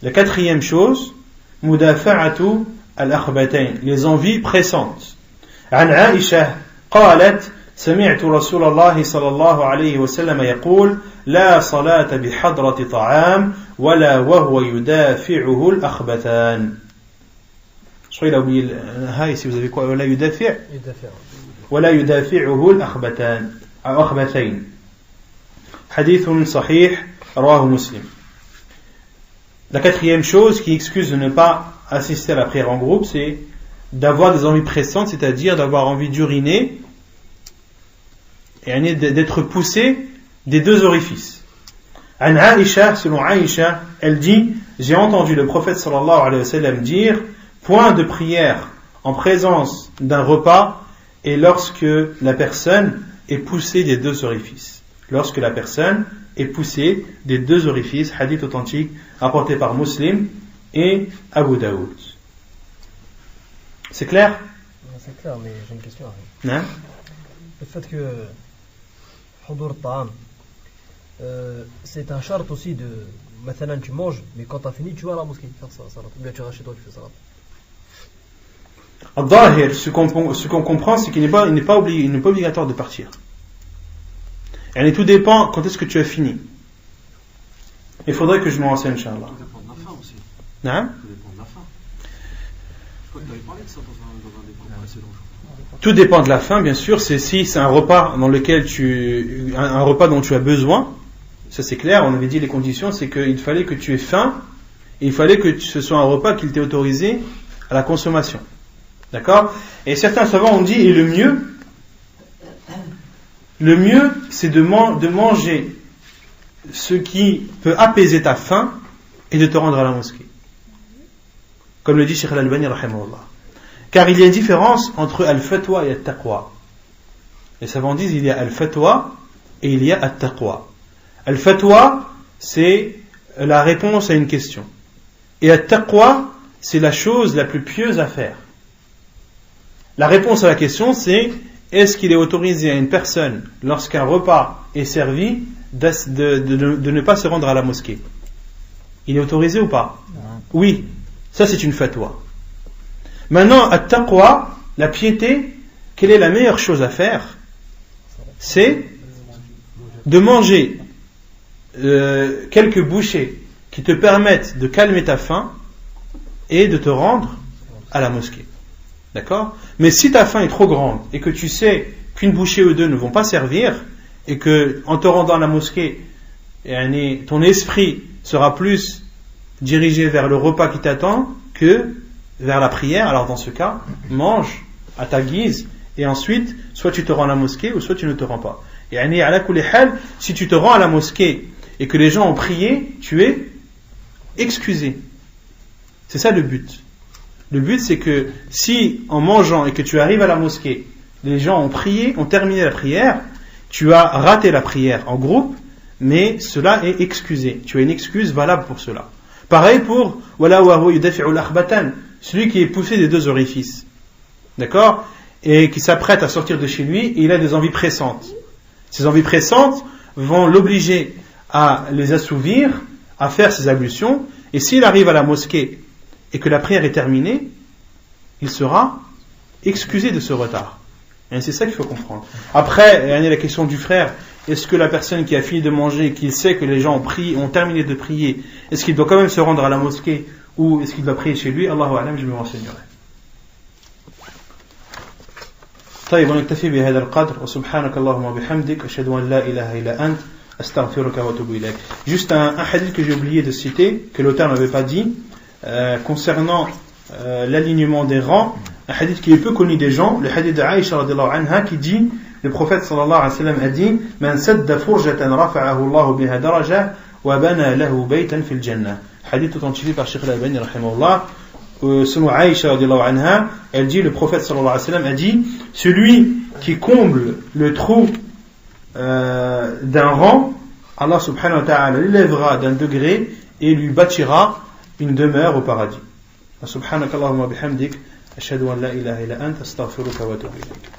La quatrième chose, mudafa'atu al-akhbatayn, les envies pressantes. عن عائشة قالت سمعت رسول الله صلى الله عليه وسلم يقول لا صلاة بحضرة طعام ولا وهو يدافعه الأخبثان. Je crois qu'il a oublié le si vous avez quoi, ولا يدافع ولا يدافعه الأخبثان. حديث صحيح رواه مسلم. La quatrième chose qui excuse de ne pas assister à la prière en groupe, c'est d'avoir des envies pressantes, c'est-à-dire d'avoir envie d'uriner et d'être poussé des deux orifices. An Aïcha, selon Aïcha, elle dit, j'ai entendu le prophète sallallahu alayhi wa sallam dire, point de prière en présence d'un repas et lorsque la personne est poussée des deux orifices. Lorsque la personne est poussée des deux orifices, hadith authentique rapporté par Muslim et Abu Daoud. C'est clair? C'est clair, mais j'ai une question. Non? Le fait que Hudur Ta'am, c'est un charte aussi de maintenant tu manges, mais quand tu as fini, tu vas à la mosquée faire ça, ou bien tu restes chez toi, tu fais ça. Al-Dahir, ce qu'on comprend, c'est qu'il n'est pas obligatoire de partir. Et tout dépend quand est-ce que tu as fini. Il faudrait que je me renseigne, Inch'Allah. Tout dépend de la faim aussi. Hein? Tout dépend de la faim. Je crois que tu avais parlé de ça dans un des cours précédents. Tout dépend de la faim, bien sûr. C'est si c'est un repas dans lequel un repas dont tu as besoin. Ça c'est clair. On avait dit les conditions, c'est qu'il fallait que tu aies faim et il fallait que ce soit un repas qu'il t'ait autorisé à la consommation. D'accord? Et certains savants ont dit, et le mieux, c'est de manger ce qui peut apaiser ta faim et de te rendre à la mosquée. Comme le dit Cheikh Al-Albani, rahimahullah. Car il y a une différence entre al-fatwa et al-taqwa. Les savants disent, il y a al-fatwa et il y a al-taqwa. Al-fatwa, c'est la réponse à une question. Et al-taqwa, c'est la chose la plus pieuse à faire. La réponse à la question, c'est est-ce qu'il est autorisé à une personne, lorsqu'un repas est servi, de ne pas se rendre à la mosquée? Il est autorisé ou pas? Oui, ça c'est une fatwa. Maintenant, at-taqwa, la piété, quelle est la meilleure chose à faire? C'est de manger quelques bouchées qui te permettent de calmer ta faim et de te rendre à la mosquée. D'accord? Mais si ta faim est trop grande et que tu sais qu'une bouchée ou deux ne vont pas servir et que en te rendant à la mosquée, ton esprit sera plus dirigé vers le repas qui t'attend que vers la prière, alors dans ce cas, mange à ta guise et ensuite, soit tu te rends à la mosquée ou soit tu ne te rends pas. Et ala kulli hal, si tu te rends à la mosquée et que les gens ont prié, tu es excusé. C'est ça le but. Le but, c'est que si en mangeant et que tu arrives à la mosquée, les gens ont prié, ont terminé la prière, tu as raté la prière en groupe, mais cela est excusé. Tu as une excuse valable pour cela. Pareil pour celui qui est poussé des deux orifices. D'accord? Et qui s'apprête à sortir de chez lui et il a des envies pressantes. Ces envies pressantes vont l'obliger à les assouvir, à faire ses ablutions, et s'il arrive à la mosquée et que la prière est terminée, il sera excusé de ce retard. Et c'est ça qu'il faut comprendre. Après, il y a la question du frère. Est-ce que la personne qui a fini de manger, qui sait que les gens ont terminé de prier, est-ce qu'il doit quand même se rendre à la mosquée ou est-ce qu'il doit prier chez lui? Allahu a'lam, je me renseignerai. طيب ونكتفي بهذا القدر وسبحانك اللهم وبحمدك أشهد أن لا إله إلا أنت أستغفرك وأتوب إليك. Juste un hadith que j'ai oublié de citer, que l'auteur n'avait pas dit, concernant l'alignement des rangs, un hadith qui est peu connu des gens, le hadith de Aïcha radhiyallahu anha qui dit, le prophète sallallahu alayhi wa sallam a dit, man sadda furjatan rafa'ahu Allah biha daraja wa bana lahu baytan fil jannah. Hadith authentifié par Cheikh Al-Albani rahimahullah. Selon Aïcha radhiyallahu anha, elle dit, le prophète sallallahu alayhi wa sallam a dit, celui qui comble le trou d'un rang, Allah subhanahu wa ta'ala l'élèvera d'un degré et lui bâtira une demeure au paradis. Subhanakallahumma bihamdik ashhadu an la ilaha illa anta astaghfiruka wa atubu ilayk.